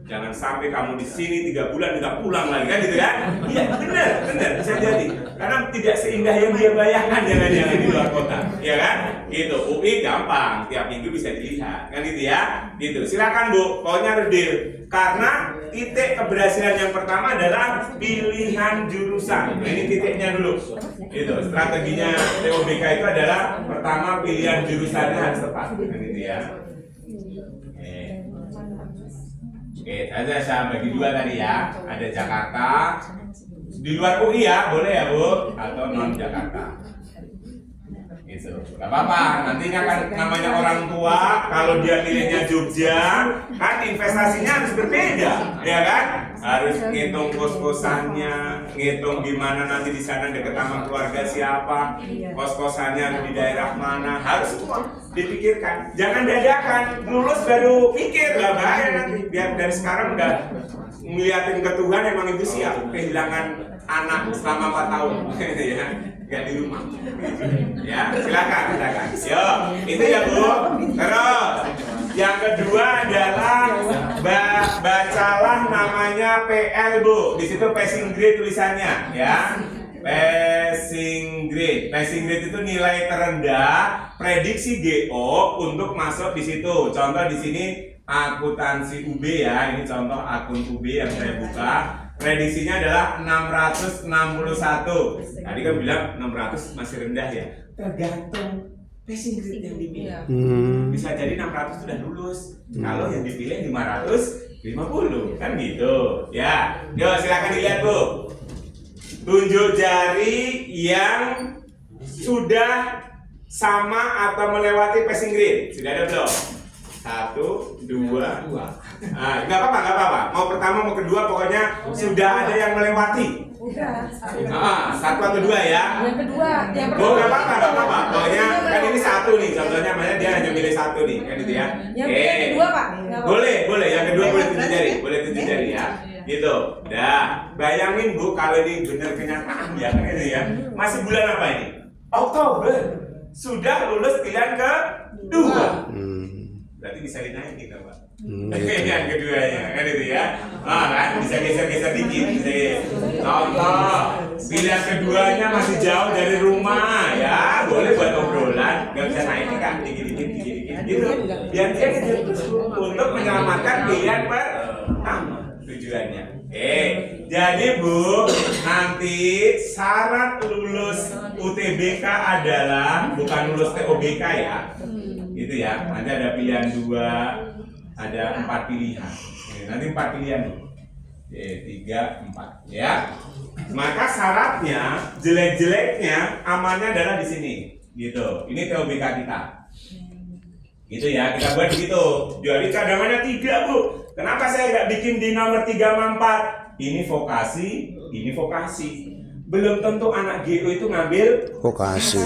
Jangan sampai kamu di sini 3 bulan nggak pulang lagi kan gitu kan? Iya bener bisa jadi. Karena tidak seindah yang dia bayangkan jangan-jangan di luar kota, ya kan? Gitu. UI gampang, tiap minggu bisa dilihat, kan gitu ya? Gitu. Silakan Bu, pokoknya harus deal. Karena titik keberhasilan yang pertama adalah pilihan jurusan. Nah, ini titiknya dulu. Itu strateginya TOBK itu adalah pertama pilihan jurusannya harus tepat. Nah, gitu ya. Oke, saya bagi dua tadi ya. Ada Jakarta di luar UI ya, boleh ya Bu, atau non Jakarta. Gitu. Gak apa-apa, nantinya kan namanya orang tua, kalau dia pilihnya Jogja, kan investasinya harus berbeda, ya kan? Harus ngitung kos-kosannya, ngitung gimana nanti di sana deket sama keluarga siapa, kos-kosannya di daerah mana, harus semua dipikirkan. Jangan dadakan, lulus baru pikir, lah bahaya nanti. Biar dari sekarang udah ngeliatin ke Tuhan emang itu siap kehilangan anak selama 4 tahun, ya. Gak di rumah. Ya, silakan. Yo, itu ya Bu. Terus yang kedua adalah bacalah namanya PL Bu. Di situ passing grade tulisannya, ya. Passing grade. Passing grade itu nilai terendah prediksi GO untuk masuk di situ. Contoh di sini akuntansi UB ya, ini contoh akun UB yang saya buka. Prediksinya adalah 661. Tadi kan bilang 600 masih rendah ya. Tergantung passing grade yang dipilih. Bisa jadi 600 sudah lulus. Kalau yang dipilih 550 kan gitu. Ya, yuk silakan dilihat Bu. Tunjuk jari yang sudah sama atau melewati passing grade. Sudah ada belum? 1, 2. Nggak apa-apa. Mau pertama, mau kedua, pokoknya sudah ada yang melewati. Udah. 1 atau 2 ya. Yang kedua, yang Oh, nggak apa-apa. Pokoknya kan ini 1 nih, contohnya makanya dia hanya milih 1 nih, kan gitu ya. Yang kedua Pak. Boleh. Yang kedua boleh tunjuk jari ya. Gitu. Dah, bayangin Bu, kalau ini benar kenyataan ya, kan gitu ya. Masih bulan apa ini? Oktober. Sudah lulus pilihan kedua. Berarti bisa dinaikin kan Pak? Yang keduanya kan itu ya. Kan bisa geser-geser dikit. Contoh, pilihan keduanya masih jauh dari rumah ya, boleh buat obrolan, nggak bisa naik kan, dikit-dikit gitu. Biar dia kejar terus untuk menyelamatkan pilihan pertama tujuannya. Jadi Bu, nanti syarat lulus UTBK adalah bukan lulus TOBK ya. Gitu ya, nanti ada pilihan 2, ada 4 pilihan. Nanti 4 pilihan nih. 3, 4 ya. Maka syaratnya, jelek-jeleknya amannya adalah di sini. Gitu. Ini TOBK kita. Gitu ya, kita buat begitu. Jadi cadangannya 3 Bu. Kenapa saya nggak bikin di nomor 3 sama 4? Ini vokasi. Belum tentu anak GO itu ngambil vokasi.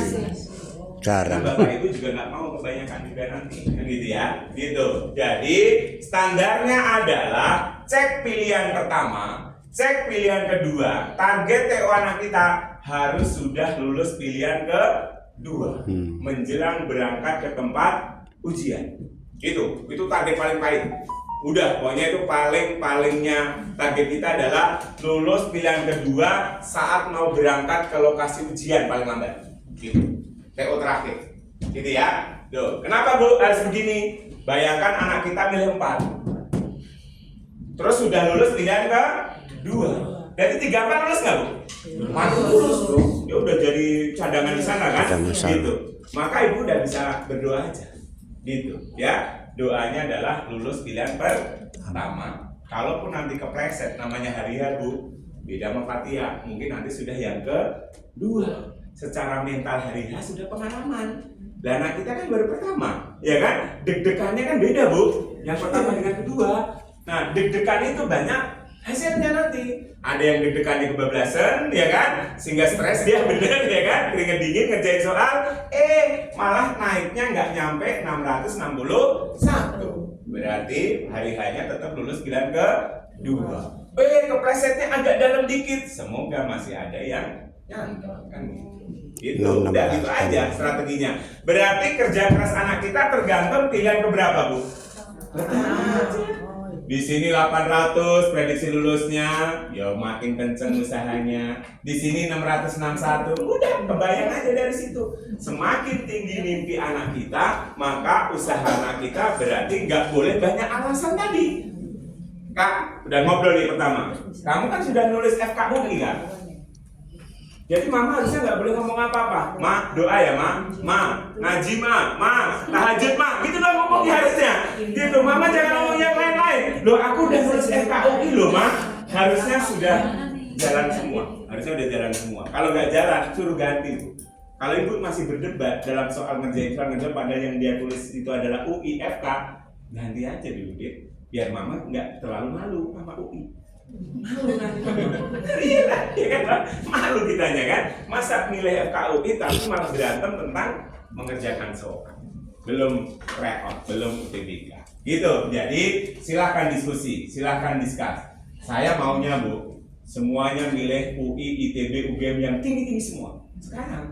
Jarang. Bapak Ibu juga nggak mau kebanyakan juga nanti, kan gitu ya, gitu. Jadi standarnya adalah cek pilihan pertama, cek pilihan kedua. Target TO anak kita harus sudah lulus pilihan kedua menjelang berangkat ke tempat ujian. Gitu, itu target paling pahit. Udah, pokoknya itu palingnya target kita adalah lulus pilihan kedua saat mau berangkat ke lokasi ujian paling lambat. Gitu. TO terakhir, gitu ya. Duh, kenapa Bu harus begini? Bayangkan anak kita milih 4, terus sudah lulus pilihan kedua. Dari 3, 4 lulus nggak Bu? 4 lulus bro. Ya udah jadi cadangan di sana kan? Gitu. Maka Ibu udah bisa berdoa aja, gitu ya. Doanya adalah lulus pilihan pertama. Kalaupun nanti kepleset, namanya harian Bu, beda sama Fatihah, mungkin nanti sudah yang kedua. Secara mental hari H sudah pengalaman. Dan anak kita kan baru pertama, ya kan? Deg-degannya kan beda Bu, yang pertama dengan kedua. Nah, deg-degan itu banyak hasilnya nanti. Ada yang deg-degannya kebablasan, ya kan? Sehingga stres dia bener, ya kan? Keringet dingin ngerjain soal, malah naiknya nggak nyampe 661. Berarti hari H-nya tetap lulus pilihan kedua. Keplesetnya agak dalam dikit. Semoga masih ada yang nyantol kan gitu. Udah gitu aja strateginya. Berarti kerja keras anak kita tergantung pilihan keberapa Bu? Di sini 800 prediksi lulusnya, ya makin kenceng usahanya. Di sini 661, udah kebayang aja dari situ. Semakin tinggi mimpi anak kita, maka usaha anak kita berarti nggak boleh banyak alasan tadi. Kak, udah ngobrol nih pertama. Kamu kan sudah nulis FKUI kan? Jadi mama harusnya nggak boleh ngomong apa-apa. Ma, doa ya ma, ngaji ma, tahajud ma, gitu dong ngomongnya harusnya. Gitu, mama jangan ngomong yang lain-lain. Loh, aku udah nulis FKUI loh ma, harusnya sudah jalan semua. Harusnya udah jalan semua. Kalau nggak jalan, suruh ganti Bu. Kalau Ibu masih berdebat dalam soal ngerjain padahal yang dia tulis itu adalah UI, FK, ganti aja dulu deh. Biar mama nggak terlalu malu sama UI. Malu kan? Iya kan? Malu kitanya kan? Masa milih FKUI tapi malah berantem tentang mengerjakan soal. Belum reot, belum UTBK. Gitu. Jadi silahkan diskusi, silahkan diskus. Saya maunya Bu, semuanya milih UI, ITB, UGM yang tinggi-tinggi semua. Sekarang.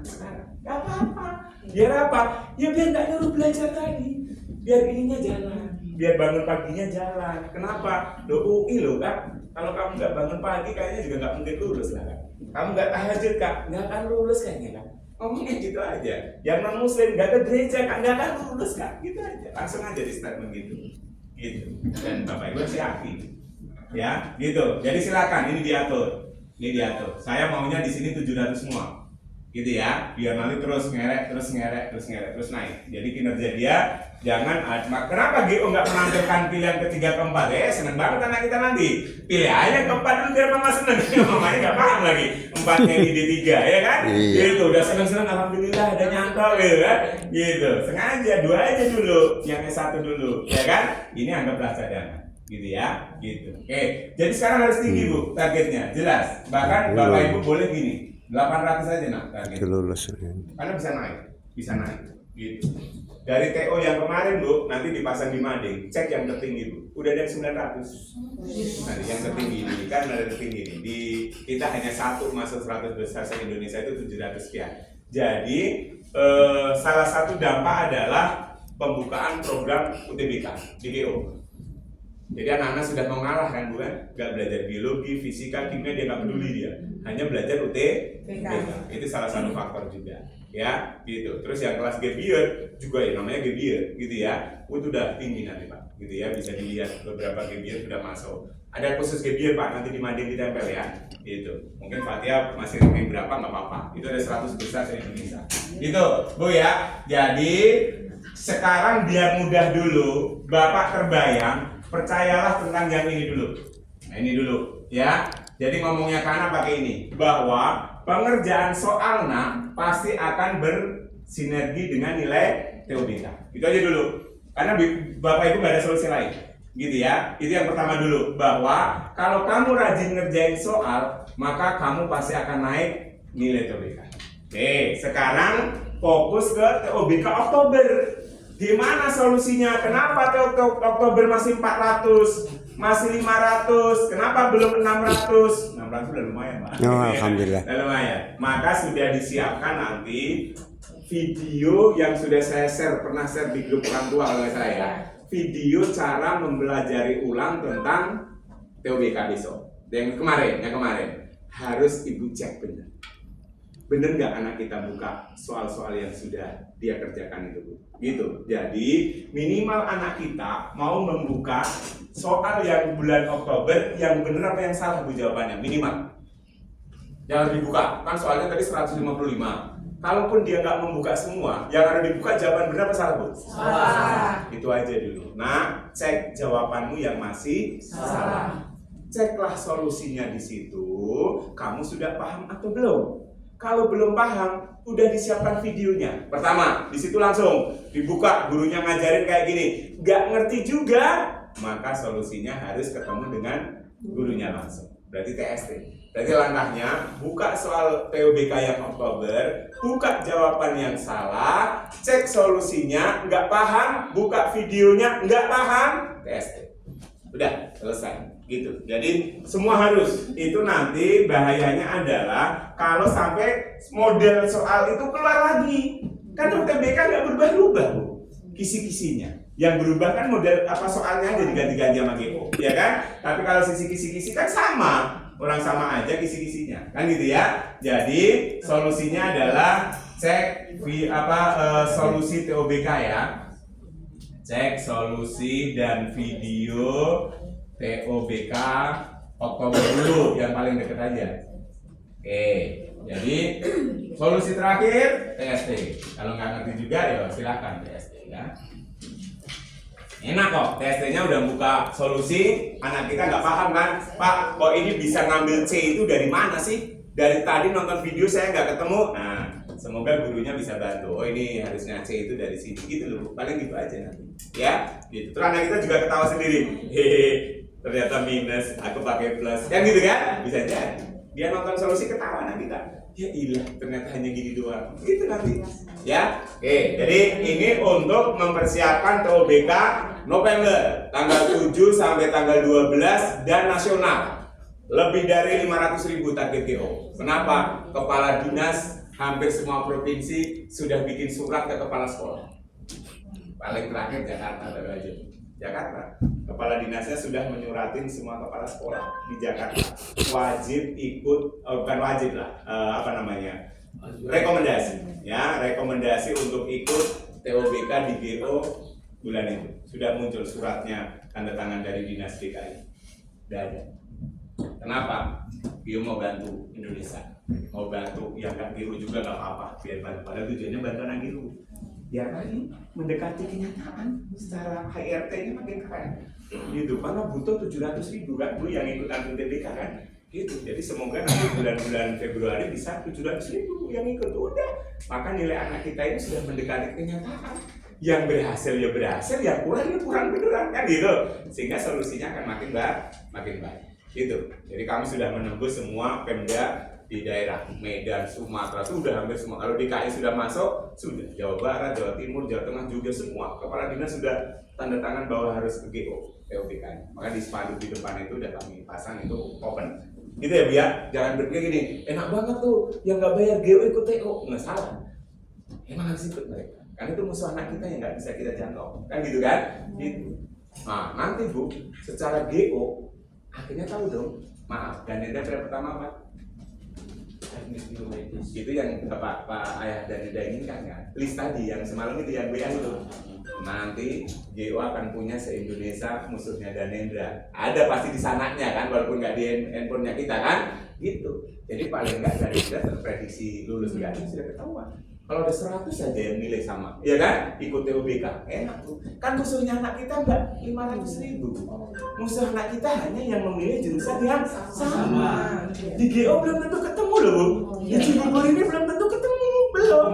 Gak apa-apa. Biar apa? Ya biar nggak nyuruh belajar tadi. Biar ininya jalan. Biar bangun paginya jalan. Kenapa? Loh UI loh Kak. Kalau kamu nggak bangun pagi kayaknya juga nggak mungkin lulus lah Kak. Kamu nggak tahajud Kak, nggak akan lulus kayaknya Kak. Ngomongnya gitu aja. Yang non muslim nggak ke gereja Kak, nggak akan lulus Kak. Gitu aja. Langsung aja di statement gitu. gitu. Dan Bapak Ibu harus yakin, ya, gitu. Jadi silakan, ini diatur. Saya maunya di sini 700 semua, gitu ya. Biar nanti terus ngerek, terus naik. Jadi kinerja dia jangan. Kenapa GO nggak menampilkan pilihan ketiga keempat? Seneng banget anak kita nanti. Pilih aja keempat dulu biar mama seneng. Mamanya nggak paham lagi. Empatnya di D3, ya kan? Gitu. Udah seneng-seneng, alhamdulillah ada nyantol, gitu kan? Gitu. Sengaja 2 aja dulu, yang S1 dulu, ya kan? Ini anggaplah cadangan. Gitu ya, gitu. Oke, jadi sekarang harus tinggi Bu targetnya, jelas. Bahkan Bapak Ibu boleh gini, 800 aja nak target. Lulus. Karena bisa naik, gitu. Dari TO yang kemarin Bu, nanti dipasang di mading, cek yang tertinggi Bu. Udah ada 900. Nanti yang tertinggi ini kan ada tertinggi ini. Di kita hanya satu masuk 100 besar se-Indonesia itu 700 sekian. Jadi salah satu dampak adalah pembukaan program UTBK di GO. Jadi anak-anak sudah mau ngalah kan Bu kan? Gak belajar biologi, fisika, kimia, dia gak peduli dia. Hanya belajar UTBK. Itu salah satu faktor juga. Ya, gitu. Terus yang kelas gap year juga ya namanya gap year, gitu ya. Itu udah tinggi nanti Pak, gitu ya. Bisa dilihat beberapa gap year sudah masuk. Ada khusus gap year Pak, nanti di mading ditempel ya. Gitu. Mungkin Fatia masih ranking berapa nggak apa-apa. Itu ada 100 besar se-Indonesia. Gitu, Bu ya. Jadi sekarang biar mudah dulu, Bapak terbayang. Percayalah tentang yang ini dulu. Nah ini dulu ya. Jadi ngomongnya karena pakai ini, bahwa pengerjaan soalnya pasti akan bersinergi dengan nilai TOBK. Itu aja dulu. Karena Bapak Ibu gak ada solusi lain. Gitu ya. Itu yang pertama dulu, bahwa kalau kamu rajin ngerjain soal, maka kamu pasti akan naik nilai TOBK. Oke, sekarang fokus ke TOBK Oktober. Gimana solusinya? Kenapa Oktober masih 400, masih 500? Kenapa belum 600? 600 udah lumayan Pak. Oh, alhamdulillah. Udah lumayan. Maka sudah disiapkan nanti video yang sudah saya pernah share di grup orang tua oleh saya. Video cara mempelajari ulang tentang TOBK besok. Yang kemarin harus Ibu cek benar. Bener nggak anak kita buka soal-soal yang sudah dia kerjakan itu Bu? Gitu. Jadi minimal anak kita mau membuka soal yang bulan Oktober yang bener apa yang salah Bu jawabannya minimal. Yang dibuka kan soalnya tadi 155. Kalaupun dia nggak membuka semua, yang ada dibuka jawaban benar apa salah Bu? Salah. Itu aja dulu. Nah, cek jawabanmu yang masih salah. Ceklah solusinya di situ. Kamu sudah paham atau belum? Kalau belum paham, udah disiapkan videonya. Pertama, di situ langsung dibuka, gurunya ngajarin kayak gini. Gak ngerti juga, maka solusinya harus ketemu dengan gurunya langsung. Berarti TST. Berarti langkahnya, buka soal TOBK yang Oktober, buka jawaban yang salah, cek solusinya, nggak paham, buka videonya, nggak paham, TST. Udah, selesai. Gitu. Jadi semua harus. Itu nanti bahayanya adalah kalau sampai model soal itu keluar lagi. Kan UTBK nggak berubah-ubah Bu, kisi-kisinya. Yang berubah kan model apa soalnya aja diganti-ganti sama GO, ya kan? Tapi kalau sisi kisi-kisi kan sama, orang sama aja kisi-kisinya, kan gitu ya. Jadi solusinya adalah cek solusi TOBK ya. Cek solusi dan video TOBK Oktober dulu yang paling deket aja. Oke, jadi solusi terakhir TST. Kalau nggak ngerti juga ya silakan TST ya. Enak kok, TST-nya udah buka solusi. Anak kita nggak paham kan, Pak, kok ini bisa ngambil C itu dari mana sih? Dari tadi nonton video saya nggak ketemu. Nah, semoga gurunya bisa bantu. Oh ini harusnya C itu dari sini gitu loh. Paling gitu aja nanti. Ya, gitu. Terus anak kita juga ketawa sendiri. Hehehe. Ternyata minus, aku pakai plus. Yang gitu kan? Bisa jadi. Dia nonton solusi ketawa anak kita. Ya ilah, ternyata hanya gini doang. Gitu nanti. Ya. Oke, jadi ini untuk mempersiapkan TOBK November tanggal 7 sampai tanggal 12 dan nasional. Lebih dari 500.000 target GO. Kenapa? Kepala dinas hampir semua provinsi sudah bikin surat ke kepala sekolah. Paling terakhir Jakarta baru aja. Jakarta, kepala dinasnya sudah menyuratin semua kepala sekolah di Jakarta wajib ikut, bukan wajib lah, rekomendasi, ya rekomendasi untuk ikut TOBK di GO bulan itu sudah muncul suratnya tanda tangan dari dinas DKI. Tidak ada. Kenapa? Dia mau bantu Indonesia, mau bantu yang nggak GO juga nggak apa-apa, biar bantu. Padahal tujuannya bantu anak GO. Ya tadi mendekati kenyataan secara HRT-nya makin keren. Gitu, karena butuh 700.000 kan Bu yang ikutan UTBK kan. Gitu. Jadi semoga nanti bulan-bulan Februari bisa 700.000 yang ikut. Udah, maka nilai anak kita ini sudah mendekati kenyataan. Yang berhasil ya berhasil, yang kurang ya kurang beneran kan gitu. Sehingga solusinya akan makin baik. Gitu. Jadi kami sudah menembus semua Pemda di daerah Medan, Sumatera sudah hampir semua. Kalau DKI sudah masuk, sudah Jawa Barat, Jawa Timur, Jawa Tengah juga semua. Kepala dinas sudah tanda tangan bahwa harus ke GO POBK. Maka di spanduk di depan itu udah kami pasang itu open. Gitu ya Bu ya. Jangan berpikir gini, enak banget tuh yang nggak bayar GO ikut TO. Nggak salah. Emang harus ikut mereka. Karena itu musuh anak kita yang nggak bisa kita jangkau. Kan gitu kan? Gitu. Nah nanti Bu, secara GO akhirnya tahu dong. Maaf, dan yang pertama apa? Itu yang Pak Ayah dan Ida inginkan kan? List tadi yang semalam itu yang WA itu. Nanti GO akan punya se-Indonesia musuhnya Danendra. Ada pasti di sananya kan, walaupun nggak di handphonenya kita kan, gitu. Jadi paling nggak Danendra terprediksi lulus nggak sudah ketahuan. Kalau ada 100 saja yang nilai sama, ya kan? Ikut TOBK, enak tuh. Kan musuhnya anak kita nggak 500.000. Musuh anak kita hanya yang memilih jurusan yang sama. Di GO belum tentu ketemu loh Bu. Di Cibubur ini belum tentu ketemu, belum.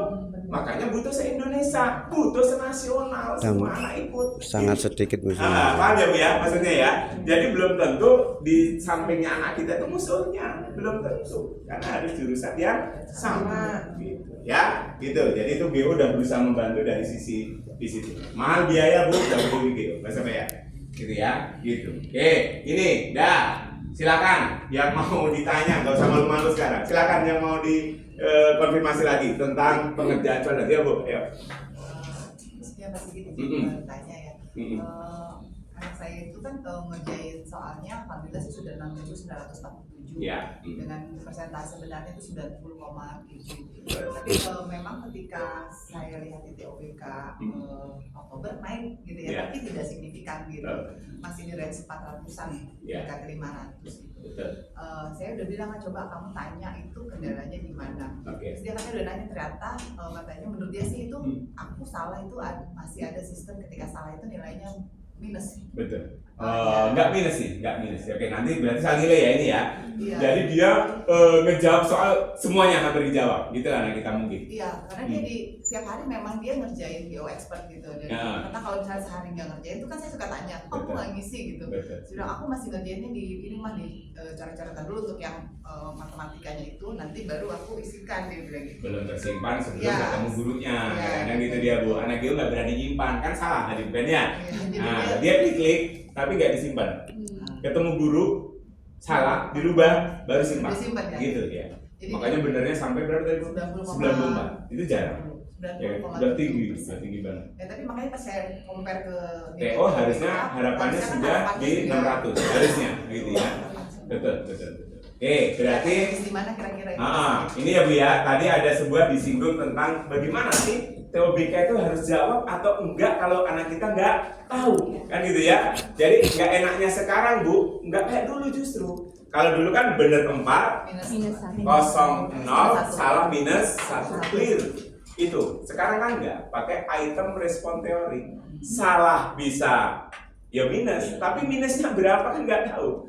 Makanya butuh se-Indonesia, butuh senasional, semua anak ikut. Sangat sedikit musuhnya. Paham ya Bu ya, maksudnya ya. Jadi belum tentu di sampingnya anak kita itu musuhnya, belum tentu. Karena harus jurusan yang sama, gitu ya, gitu. Jadi itu GO udah berusaha membantu dari sisi di situ. Mahal biaya Bu, udah beli GO, maksudnya ya, gitu ya, gitu. Oke, ini, dah. Silakan yang mau ditanya, nggak usah malu-malu sekarang. Silakan yang mau konfirmasi lagi tentang pengerjaan soal ya Bu. Ayo. Ya pasti gitu juga tanya ya. Anak saya itu kan ngerjain soalnya alhamdulillah sih sudah 6.947 ya. Dengan persentase benarnya itu 90,7. Tapi memang ketika saya lihat di TOBK Oktober naik gitu ya, tapi tidak signifikan gitu. Masih di range 400-an hingga ke 500 gitu. Saya udah bilang coba kamu tanya itu kendalanya di mana. Terus dia katanya udah nanya, ternyata katanya menurut dia sih itu aku salah itu masih ada sistem ketika salah itu nilainya minus. Betul. Enggak minus sih, enggak minus. Oke, nanti berarti soal nilai ya ini ya. Iya. Jadi dia ngejawab soal semuanya hampir dijawab. Gitu lah kita mungkin. Iya, karena dia di tiap hari memang dia ngerjain GO expert gitu. Dan karena kalau misalnya sehari nggak ngerjain itu kan saya suka tanya, kok aku nggak ngisi gitu. Sudah aku masih ngerjainnya di ini mah di coret-coretan dulu untuk yang matematikanya itu, nanti baru aku isikan dia bilang gitu. Belum tersimpan sebelum ketemu gurunya. Dan gitu dia Bu. Anak GO nggak berani nyimpan kan salah tadi bukannya. Nah, dia klik tapi nggak disimpan. Ketemu guru salah, dirubah baru simpan. Ya? Gitu ya. Jadi makanya benernya sampai berapa tadi? 94. Itu jarang. Ya, udah tinggi banget. Ya tapi makanya pas saya compare ke TO harusnya harapannya sudah di 600 harusnya gitu ya. Betul. Oke, berarti di mana kira-kira itu? Ini ya Bu ya, tadi ada sebuah disinggung tentang bagaimana sih TOBK itu harus jawab atau enggak kalau anak kita enggak tahu, kan gitu ya. Jadi enggak enaknya sekarang Bu, enggak kayak dulu justru. Kalau dulu kan bener 4, kosong 0, salah minus 1 clear. Itu. Sekarang kan enggak, pakai item respon teori. Salah bisa ya minus, tapi minusnya berapa kan enggak tahu.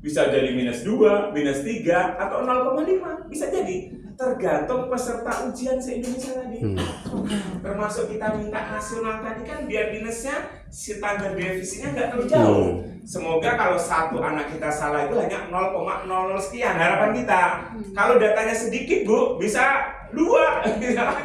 Bisa jadi minus 2, minus 3, atau 0,5. Bisa jadi. Tergantung peserta ujian se-Indonesia tadi. Termasuk kita minta nasional tadi kan biar minusnya standar defisitnya nggak terlalu jauh. Semoga kalau satu anak kita salah itu hanya 0,00 sekian harapan kita. Kalau datanya sedikit Bu, bisa 2, bisa.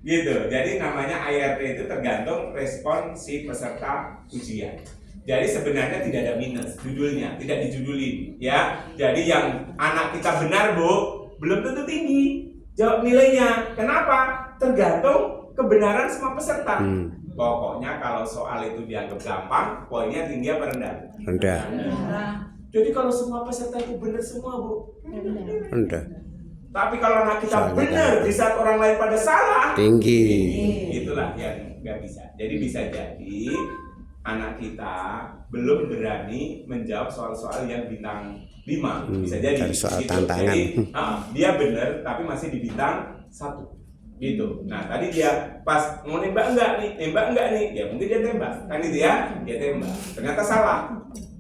Gitu. Jadi namanya IRT itu tergantung respon si peserta ujian. Jadi sebenarnya tidak ada minus judulnya, tidak dijudulin ya. Jadi yang anak kita benar Bu, belum tentu tinggi jawab nilainya. Kenapa? Tergantung kebenaran semua peserta. Pokoknya kalau soal itu dianggap gampang, poinnya tinggi apa rendah? Rendah. Jadi kalau semua peserta itu benar semua Bu, Rendah. tapi kalau anak kita benar di saat orang lain pada salah, tinggi. Itulah yang nggak bisa. Jadi bisa jadi anak kita belum berani menjawab soal-soal yang bintang 5, bisa jadi soal gitu. tantangan. Jadi dia benar tapi masih di bintang 1 gitu. Nah tadi dia pas mau nembak enggak nih, ya mungkin dia tembak kan itu ya, dia tembak. Ternyata salah.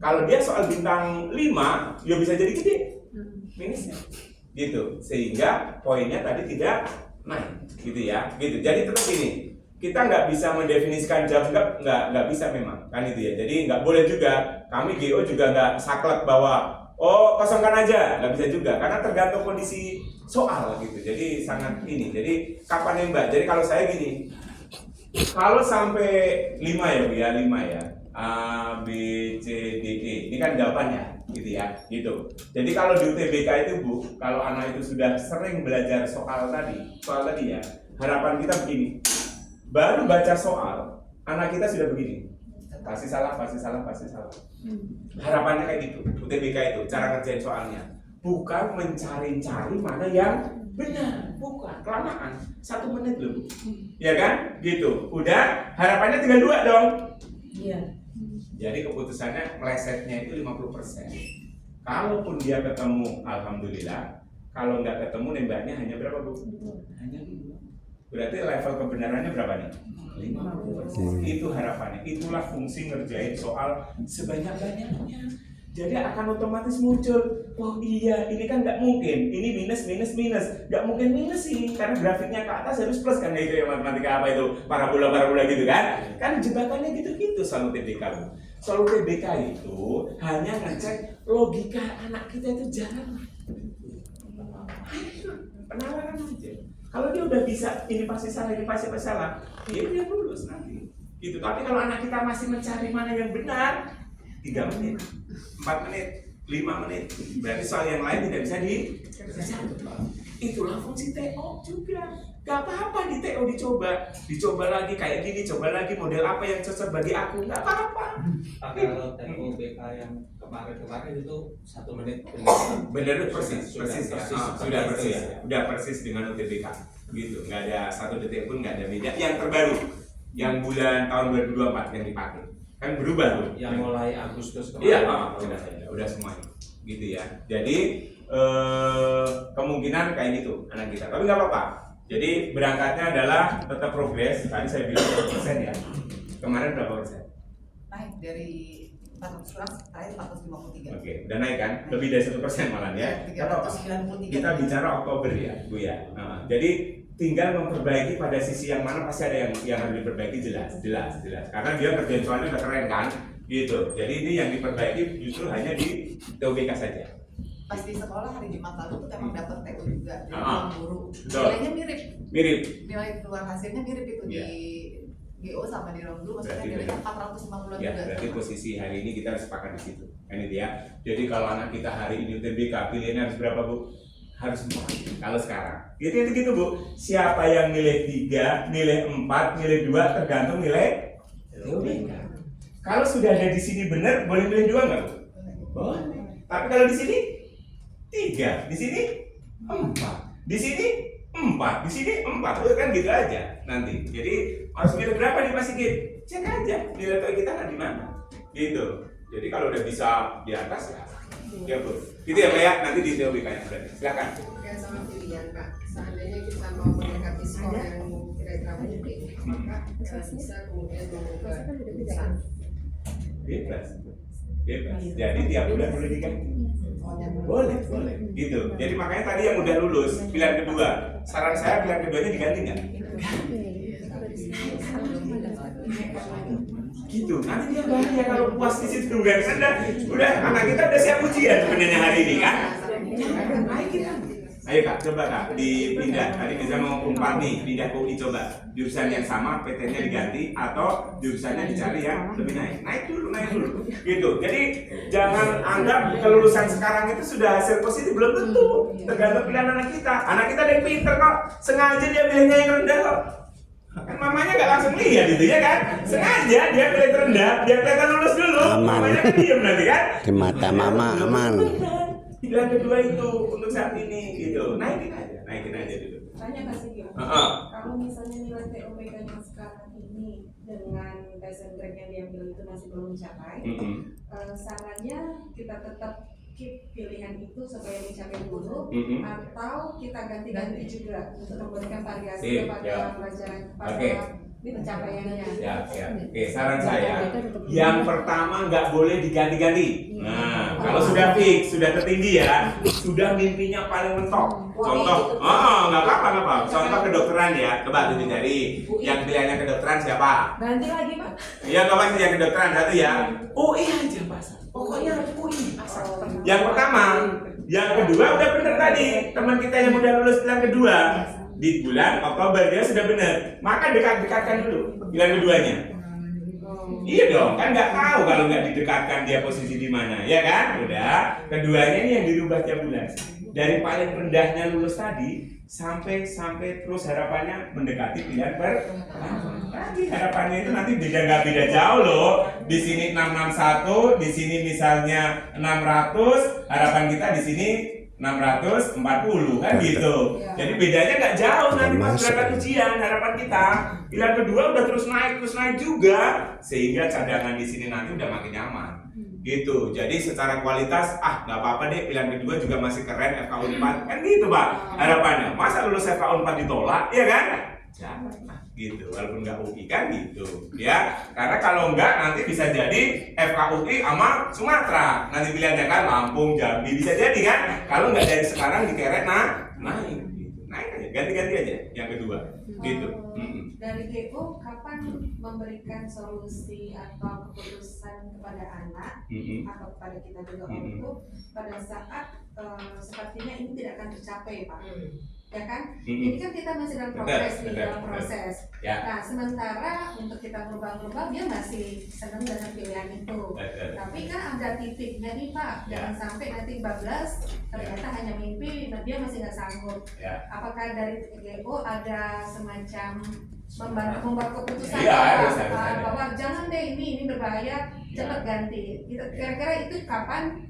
Kalau dia soal bintang 5, ya bisa jadi gede minusnya gitu, sehingga poinnya tadi tidak naik gitu ya, gitu. Jadi tetap ini kita nggak bisa mendefinisikan jawab nggak bisa memang kan itu ya. Jadi nggak boleh juga kami GO juga nggak saklek bahwa oh kosongkan aja, nggak bisa juga karena tergantung kondisi soal gitu. Jadi sangat ini. Jadi kapan nembak? Jadi kalau saya gini, kalau sampai 5 ya Bu ya, 5 ya, A, B, C, D, E, ini kan jawabannya gitu ya, gitu. Jadi kalau di UTBK itu Bu, kalau anak itu sudah sering belajar soal tadi ya, harapan kita begini, baru baca soal, anak kita sudah begini, pasti salah. Harapannya kayak gitu, UTBK itu, cara ngerjain soalnya. Bukan mencari-cari mana yang benar, bukan, kelamaan, 1 menit loh, ya kan, gitu. Udah, harapannya tinggal 2 dong. Iya. Jadi keputusannya melesetnya itu 50%. Kalaupun dia ketemu, alhamdulillah. Kalau nggak ketemu nembaknya hanya berapa Bu? Hanya 2. Berarti level kebenarannya berapa nih? 50%. Itu harapannya. Itulah fungsi ngerjain soal sebanyak-banyaknya. Jadi akan otomatis muncul, oh iya ini kan nggak mungkin, ini minus, nggak mungkin minus sih, karena grafiknya ke atas harus plus kan, itu ya matematika apa itu, parabola gitu kan jebakannya gitu soal UTBK. Soal UTBK itu hanya ngecek logika anak kita itu jalan, penawaran aja. Kalau dia udah bisa, ini pasti salah, dia lulus nanti. Gitu. Tapi kalau anak kita masih mencari mana yang benar, 3 menit, 4 menit, 5 menit, berarti soal yang lain tidak bisa dikerjakan. Itulah fungsi TO juga. Gak apa-apa di TO dicoba lagi kayak gini, coba lagi model apa yang cocok bagi aku, gak apa-apa. Kalau TO BK yang kemarin itu 1 menit. Benar persis ya. Sudah persis dengan UTBK, gitu. Nggak ada 1 detik pun, nggak ada beda. Yang terbaru, yang bulan tahun 2024 yang dipakai. Kan berubah tuh. Yang mulai Agustus kemarin. Iya, udah semuanya. Gitu ya. Jadi kemungkinan kayak gitu anak kita. Tapi nggak apa-apa. Jadi berangkatnya adalah tetap progres. Tadi saya bilang 100% ya. Kemarin berapa persen? Naik dari 400 terakhir 453. Oke, udah naik kan? Lebih dari 1% malah ya. 393. Kita bicara Oktober ya, Bu ya. Jadi tinggal memperbaiki pada sisi yang mana, pasti ada yang harus diperbaiki, jelas. Karena dia kerjaan soalnya udah keren kan, gitu. Jadi ini yang diperbaiki justru hanya di TOBK saja. Pas di sekolah hari Jumat lalu tuh memang dapat TO juga dari ruang guru. Betul. Nilainya mirip. Nilai keluar hasilnya mirip itu di GO sama di ruang guru, maksudnya nilainya 450 ya, juga. berarti posisi hari ini kita harus sepakat di situ. Kan itu ya. Jadi kalau anak kita hari ini UTBK pilihannya harus berapa Bu? Harus 4 kalau sekarang. Gitu Bu. Siapa yang nilai 3, nilai 4, nilai 2 tergantung nilai TOBK. Kalau sudah ada di sini benar, boleh nilai 2 enggak Bu? Boleh. Tapi kalau di sini 3, di sini 4, di sini 4, di sini 4, kan gitu aja nanti. Jadi harus nilai berapa nih Pak Sigit? Cek aja nilai TOBK kita kan di mana. Gitu. Jadi kalau udah bisa di atas ya Bu. Gitu ya Pak ya, nanti di TOBK-nya berarti. Silakan. Terkait sama pilihan Pak, seandainya kita mau mendekati skor yang kira-kira mungkin, maka bisa kemudian membuka keputusan. Bebas. Jadi tiap bulan boleh diganti. Boleh. Gitu. Jadi makanya tadi yang udah lulus pilihan kedua, saran saya pilihan keduanya diganti nggak? Gitu. Nanti dia bahaya kalau puas di situ kan. Udah anak kita udah siap ujian sebenarnya hari ini kan. Ayo Kak, coba Kak dipindah. Tadi bisa mau umpan nih, pindah ke UI coba. Jurusan yang sama, PT-nya diganti atau jurusannya dicari yang lebih naik. Naik dulu. Gitu. Jadi jangan anggap kelulusan sekarang itu sudah hasil positif, belum tentu. Tergantung pilihan anak kita. Anak kita ada yang pinter kok. Sengaja dia pilihnya yang rendah kok. Kan mamanya nggak langsung lihat gitu ya kan. Sengaja dia pilih terendah, biar kelihatan lulus dulu. Aman. Mamanya kan diam nanti kan. Di mata mama aman. Pilihan kedua itu untuk saat ini gitu. Naikin aja dulu. tanya Kak Sigio. Kalau misalnya nilai TOPK-nya sekarang ini dengan passion grade yang diambil itu masih belum mencapai, sarannya kita tetap keep pilihan itu supaya dicapai dulu, atau kita ganti-ganti juga untuk memberikan variasi kepada pelajaran pada pencapaiannya. Oke, saran saya yang pertama nggak boleh diganti-ganti. Nah, kalau sudah fix, sudah tertinggi ya, sudah mimpinya paling mentok. Contoh, nggak apa-apa. Contoh kedokteran ya, coba tunjuk jari. Yang pilihannya kedokteran siapa? Ganti lagi Pak. Iya, nggak apa-apa yang kedokteran satu ya. UI aja pasang. Pokoknya UI pasang. Yang pertama, yang kedua udah bener tadi. Teman kita yang udah lulus pilihan kedua di bulan Oktober dia sudah benar, maka dekatkan dulu pilihan keduanya. Iya dong, kan nggak tahu kalau nggak didekatkan dia posisi di mana, ya kan? Udah, keduanya ini yang dirubah tiap bulan. Dari paling rendahnya lulus tadi sampai terus harapannya mendekati pilihan tadi harapannya itu nanti nggak beda jauh loh. Di sini 661, di sini misalnya 600, harapan kita di sini 640 kan gitu. Jadi bedanya nggak jauh nanti pas berangkat ujian. Harapan kita pilihan kedua udah terus naik juga, sehingga cadangan di sini nanti udah makin nyaman gitu. Jadi secara kualitas nggak apa-apa deh, pilihan kedua juga masih keren FKU 4 kan gitu Pak harapannya. Masa lulus FKU 4 ditolak ya kan? Jangan gitu, walaupun nggak UI kan gitu ya, karena kalau nggak nanti bisa jadi FKUI sama Sumatera nanti pilihannya kan, Lampung, Jambi bisa jadi kan, kalau nggak dari sekarang dikeret naik gitu. Naik aja, ganti-ganti aja yang kedua gitu. Dari GO kapan memberikan solusi atau keputusan kepada anak atau kepada kita juga untuk pada saat sepertinya ini tidak akan tercapai Pak, ya kan? Ini kan kita masih dalam proses, Nah, sementara untuk kita berubah-ubah dia masih senang dengan pilihan itu. Tapi kan ada titiknya nih Pak, jangan sampai nanti bablas ternyata hanya mimpi dan dia masih nggak sanggup. Apakah dari GO ada semacam membuat keputusan bahwa jangan deh ini berbahaya, cepat ganti. Kira-kira itu kapan?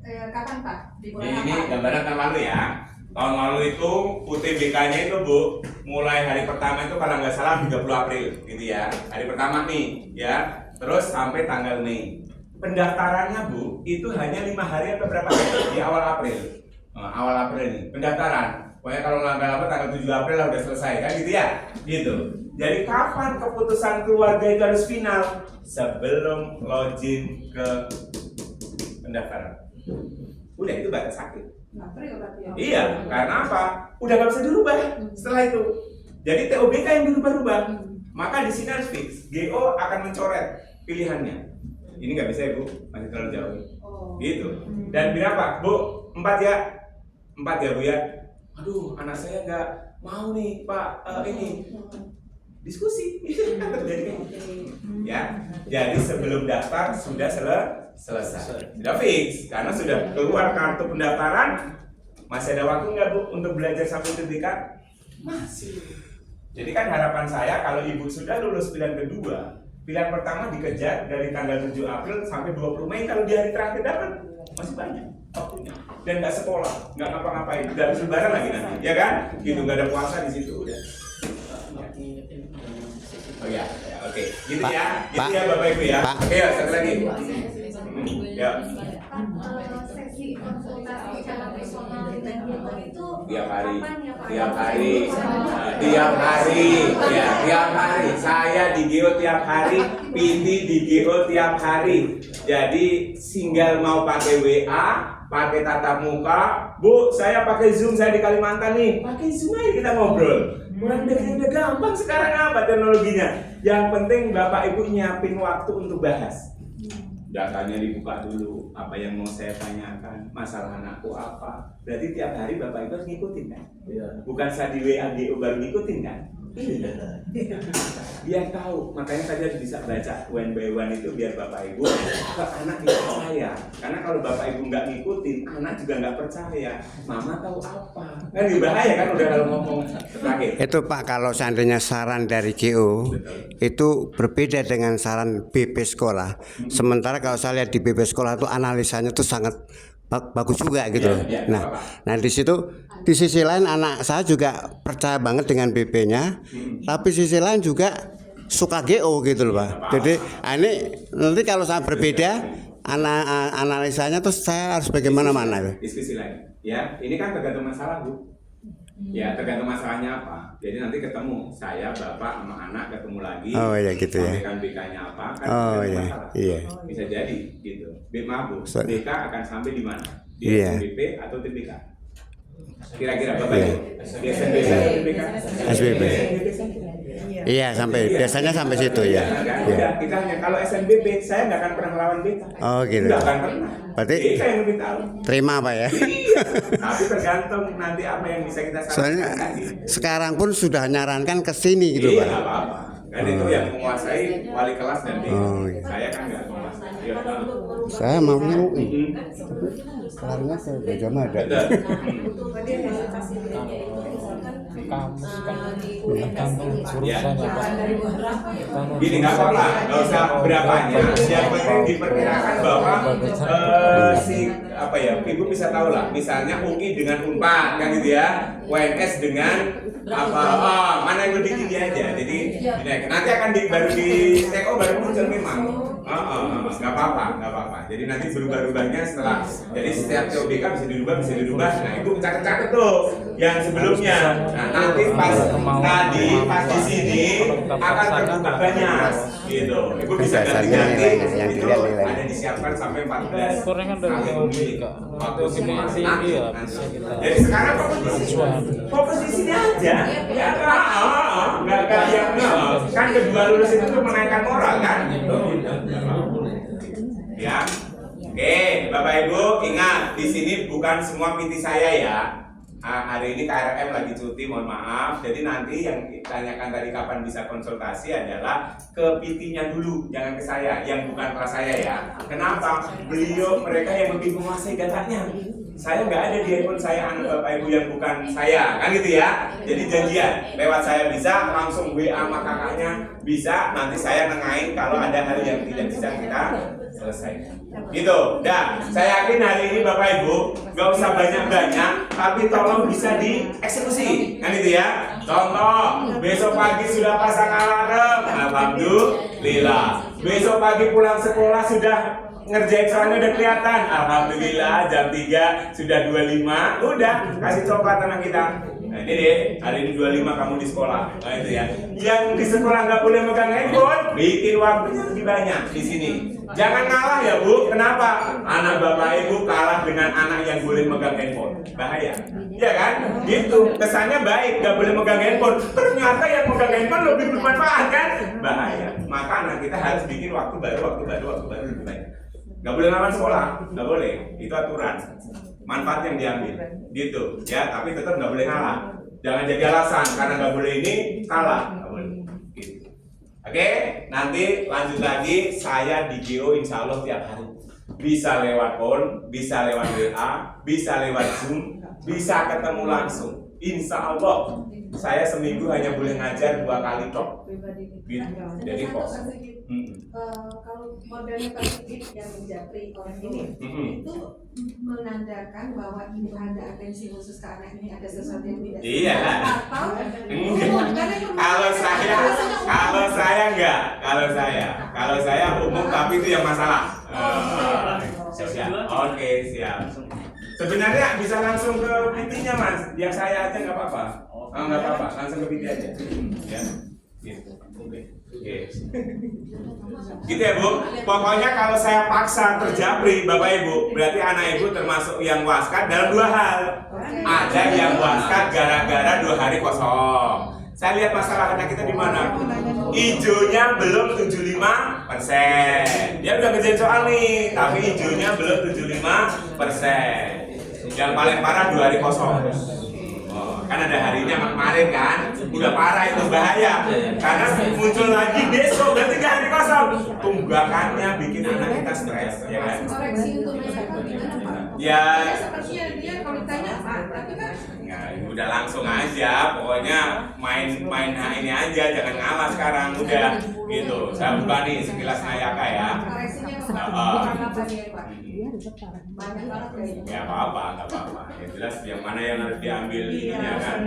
Kapan Pak? Di bulan ini gambaran tahun lalu ya. Tahun lalu itu UTBK-nya itu Bu, mulai hari pertama itu kalau nggak salah 30 April gitu ya. Hari pertama nih ya, terus sampai tanggal Mei. Pendaftarannya Bu, itu hanya 5 hari atau berapa hari di awal April. Awal April nih, pendaftaran. Pokoknya kalau nggak lama tanggal 7 April lah udah selesai kan gitu ya. Gitu. Jadi kapan keputusan keluarga itu harus final? Sebelum login ke pendaftaran. Udah itu batas sakit. Iya, karena apa? Udah nggak bisa dirubah setelah itu. Jadi TOBK yang dirubah-rubah. Maka di sini harus fix. GO akan mencoret pilihannya. Ini nggak bisa ya Bu, masih terlalu jauh. Gitu. Dan berapa Bu? 4 ya? 4 ya Bu ya? Aduh, anak saya nggak mau nih Pak, ini diskusi. Ya, jadi sebelum daftar sudah selesai, sudah fix, karena sudah keluar kartu pendaftaran. Masih ada waktu nggak Bu untuk belajar sampai sertifikat? Masih. Jadi kan harapan saya kalau Ibu sudah lulus pilihan kedua, pilihan pertama dikejar dari tanggal 7 April sampai 20 Mei, kalau di hari terakhir dapat masih banyak waktunya, dan nggak sekolah, nggak ngapa-ngapain, nggak habis lebaran lagi nanti, ya kan? Gitu, nggak ada puasa di situ udah. Oh ya, oke, gitu ya, gitu ya Bapak Ibu ya. Oke, satu lagi. Ya. Sesi konsultasi secara personal dengan GO itu tiap hari, tiap hari, ya tiap hari. Saya di GO tiap hari, Piti di GO tiap hari. Jadi single mau pakai WA, pakai tatap muka, Bu, saya pakai Zoom, saya di Kalimantan nih, pakai Zoom aja kita ngobrol. Udah gampang sekarang apa teknologinya. Yang penting Bapak Ibu nyiapin waktu untuk bahas. Datanya dibuka dulu, apa yang mau saya tanyakan, masalah anakku apa. Berarti tiap hari Bapak Ibu harus ngikutin kan? Bukan saya di WA GO baru ngikutin kan? Biar tahu, makanya saya harus bisa baca one by one itu biar Bapak Ibu ke anak tidak percaya. Karena kalau Bapak Ibu nggak ngikutin, anak juga nggak percaya. Mama tahu apa? Kan bahaya kan udah kalau ngomong terakhir. Itu Pak, kalau seandainya saran dari GO itu berbeda dengan saran BP sekolah. Sementara kalau saya lihat di BP sekolah itu analisanya itu sangat bagus juga gitu loh. Iya, Nah, nah di situ di sisi lain anak saya juga percaya banget dengan BP-nya, tapi sisi lain juga suka GO gitu loh Pak. Jadi ini nanti kalau saya berbeda analisanya tuh saya harus bagaimana diskusi lain. Ya, ini kan tergantung masalah Bu. Ya tergantung masalahnya apa. Jadi nanti ketemu saya, bapak, sama anak ketemu lagi. Oh iya gitu ya. Sampaikan BK-nya apa kan? Oh iya, masalah. iya. Bisa jadi gitu. Maaf Bu, BK akan sampai di mana? Di Iya. SNBP atau TBK? Kira-kira bapak Iya. Ibu? Di SNBP atau TBK? SBB. Iya sampai biasanya sampai situ ya. Udah, kita hanya kalau SNBP saya nggak akan pernah melawan BK. Oh gitu. Nggak akan pernah. Berarti BK yang lebih tahu. terima Pak ya. Iya. Tapi tergantung nanti apa yang bisa kita sarankan. Soalnya sekarang pun sudah nyarankan ke sini gitu Iya, Pak. nggak apa-apa. Kan itu yang menguasai wali kelas dan BK. Oh, iya. Saya kan nggak menguasai. Iya, Pak. Saya maunya UI. Kelarnya ke Gajah Mada. Betul. Untuk fasilitas hidupnya itu misalkan di Ya. dari beberapa ya. Gini nggak apa-apa, nggak usah berapanya. Yang penting diperkirakan bahwa si apa ya, ibu bisa tahu lah. Misalnya UI dengan Unpad kan gitu ya, UNS dengan apa? Mana yang lebih tinggi aja. Jadi dinaikkan. Nanti akan baru di TO baru muncul memang. Nggak apa-apa. Jadi nanti berubah-ubahnya setelah. Jadi setiap TOBK bisa dirubah. Nah itu catat tuh yang sebelumnya. Nah nanti pas di sini akan terbuka banyak gitu. Ibu bisa ganti-ganti yang itu dilihat nilainya. ada disiapkan sampai 14 Kurang dari waktu semua sini anak. ya, bisa kita Jadi sekarang fokus di sini aja. Ya nggak yang kan kedua lulus itu tuh menaikkan moral kan. Ya. Oke, Bapak Ibu ingat di sini bukan semua PT saya ya. Hari ini KRM lagi cuti, mohon maaf. Jadi nanti yang ditanyakan tadi kapan bisa konsultasi adalah ke PT-nya dulu, jangan ke saya, yang bukan kelas saya ya. Kenapa? Mereka yang lebih menguasai datanya. Saya nggak ada di handphone saya anak Bapak Ibu yang bukan saya, kan gitu ya. Jadi janjian, lewat saya bisa, langsung WA sama kakaknya bisa. Nanti saya nengahin kalau ada hal yang tidak bisa kita selesaikan. Gitu, dah. Saya yakin hari ini Bapak Ibu nggak usah banyak-banyak, tapi tolong bisa dieksekusi, kan gitu ya. Contoh, besok pagi sudah pasang alarm, alhamdulillah. Besok pagi pulang sekolah sudah ngerjain soalnya udah kelihatan, alhamdulillah. Jam 3 sudah 25, udah kasih coklat anak kita. Nah ini deh, hari ini 25 kamu di sekolah. Nah itu ya. Yang di sekolah nggak boleh megang handphone, bikin waktunya lebih banyak di sini. Jangan kalah ya Bu. Kenapa? Anak Bapak Ibu kalah dengan anak yang boleh megang handphone. Bahaya. Ya kan? Gitu. Kesannya baik, nggak boleh megang handphone. Ternyata yang megang handphone lebih bermanfaat kan? Bahaya. Maka anak kita harus bikin waktu baru lebih banyak. Nggak boleh ngelawan sekolah, nggak boleh. Itu aturan. Manfaat yang diambil, gitu. Ya, tapi tetap nggak boleh ngalah. Jangan jadi alasan karena nggak boleh ini kalah, nggak boleh. Gitu. Oke, nanti lanjut lagi. Saya di GO insya Allah tiap hari. Bisa lewat phone, bisa lewat WA, bisa lewat Zoom, bisa ketemu langsung. Insya Allah. Saya seminggu hanya boleh ngajar 2 kali tok. Gitu. Jadi pos. Kalau modelnya positif yang menjapri orang ini itu menandakan bahwa ini ada atensi khusus ke anak ini, ada sesuatu yang tidak Iya. atau kalau saya umum tapi itu yang masalah. Oke, siap. Sebenarnya bisa langsung ke PT-nya Mas, yang saya aja nggak apa-apa. Nggak apa-apa, langsung ke PT aja. Ya. Gitu. Oke. Gitu ya Bu. Pokoknya kalau saya paksa terjapri Bapak Ibu, berarti anak Ibu termasuk yang waskat dalam 2 hal. Ada yang waskat gara-gara 2 hari kosong. Saya lihat masalah anak kita di mana? Ijonya belum 75%. Dia udah ngerjain soal nih, tapi ijonya belum 75%. Yang paling parah 2 hari kosong. Kan ada harinya kemarin kan, udah parah itu bahaya. Karena muncul lagi besok, berarti 3 hari kosong. Tunggakannya bikin anak kita stres, ya kan? koreksi untuk mereka gimana Pak? Ya. Sepertinya dia kalau ditanya Pak, tapi kan Ya, udah langsung aja, pokoknya main ini aja, jangan ngalah sekarang, udah gitu. Saya buka nih sekilas Nayaka ya. koreksinya apa nih Pak? Banyak banget kayaknya. Ya apa-apa, nggak apa-apa. Yang jelas yang mana yang harus diambil ininya kan.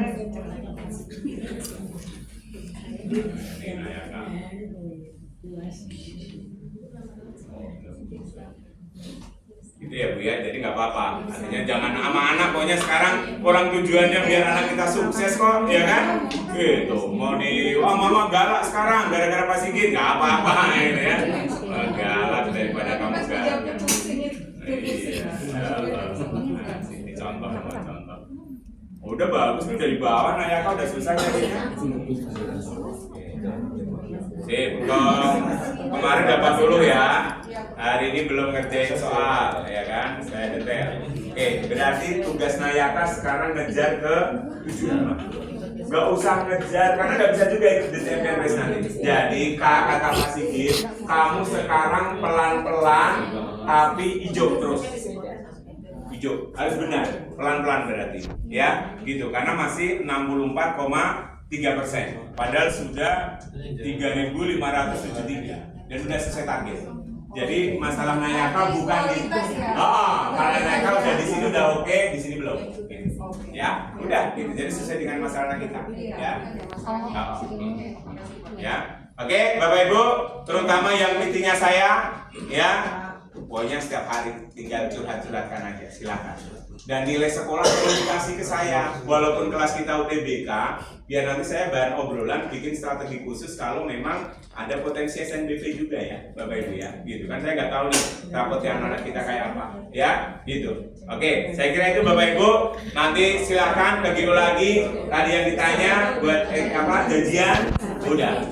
Gitu ya Bu ya, jadi nggak apa-apa. Artinya jangan sama anak, pokoknya sekarang orang tujuannya biar anak kita sukses kok, ya kan? Gitu, mau mama galak sekarang gara-gara Pak Sigit, nggak apa-apa gitu ya. Galak daripada kamu galak. Ini contoh. Udah bagus nih dari bawah, Nayaka udah susah nyarinya. Sip, kemarin dapat dulu ya. Hari ini belum ngerjain soal, ya kan? Saya detail. Oke, berarti tugas Nayaka sekarang ngejar ke 75. Gak usah ngejar, karena gak bisa juga ikut DCMPN race nanti. Jadi kata Pak Sigit, kamu sekarang pelan-pelan tapi hijau terus. Hijau, harus benar, pelan-pelan berarti, ya, gitu. Karena masih 64,3%, padahal sudah 3.573 dan sudah selesai target. Jadi masalah Nayaka bukan di, kalau Nayaka udah di sini udah oke, di sini belum, ya, udah, gitu. Jadi sesuai dengan masalah kita, ya, ya. Oke, Bapak Ibu, terutama yang meetingnya saya, ya. Pokoknya setiap hari tinggal curhat-curhatkan aja, silakan. Dan nilai sekolah perlu dikasih ke saya, walaupun kelas kita UTBK, biar nanti saya bahan obrolan, bikin strategi khusus kalau memang ada potensi SNBP juga ya, Bapak Ibu ya, gitu kan. Saya nggak tahu nih rapotnya anak kita kayak apa, ya, gitu. Oke, saya kira itu Bapak Ibu. Nanti silakan bagi lagi tadi yang ditanya buat janjian, udah.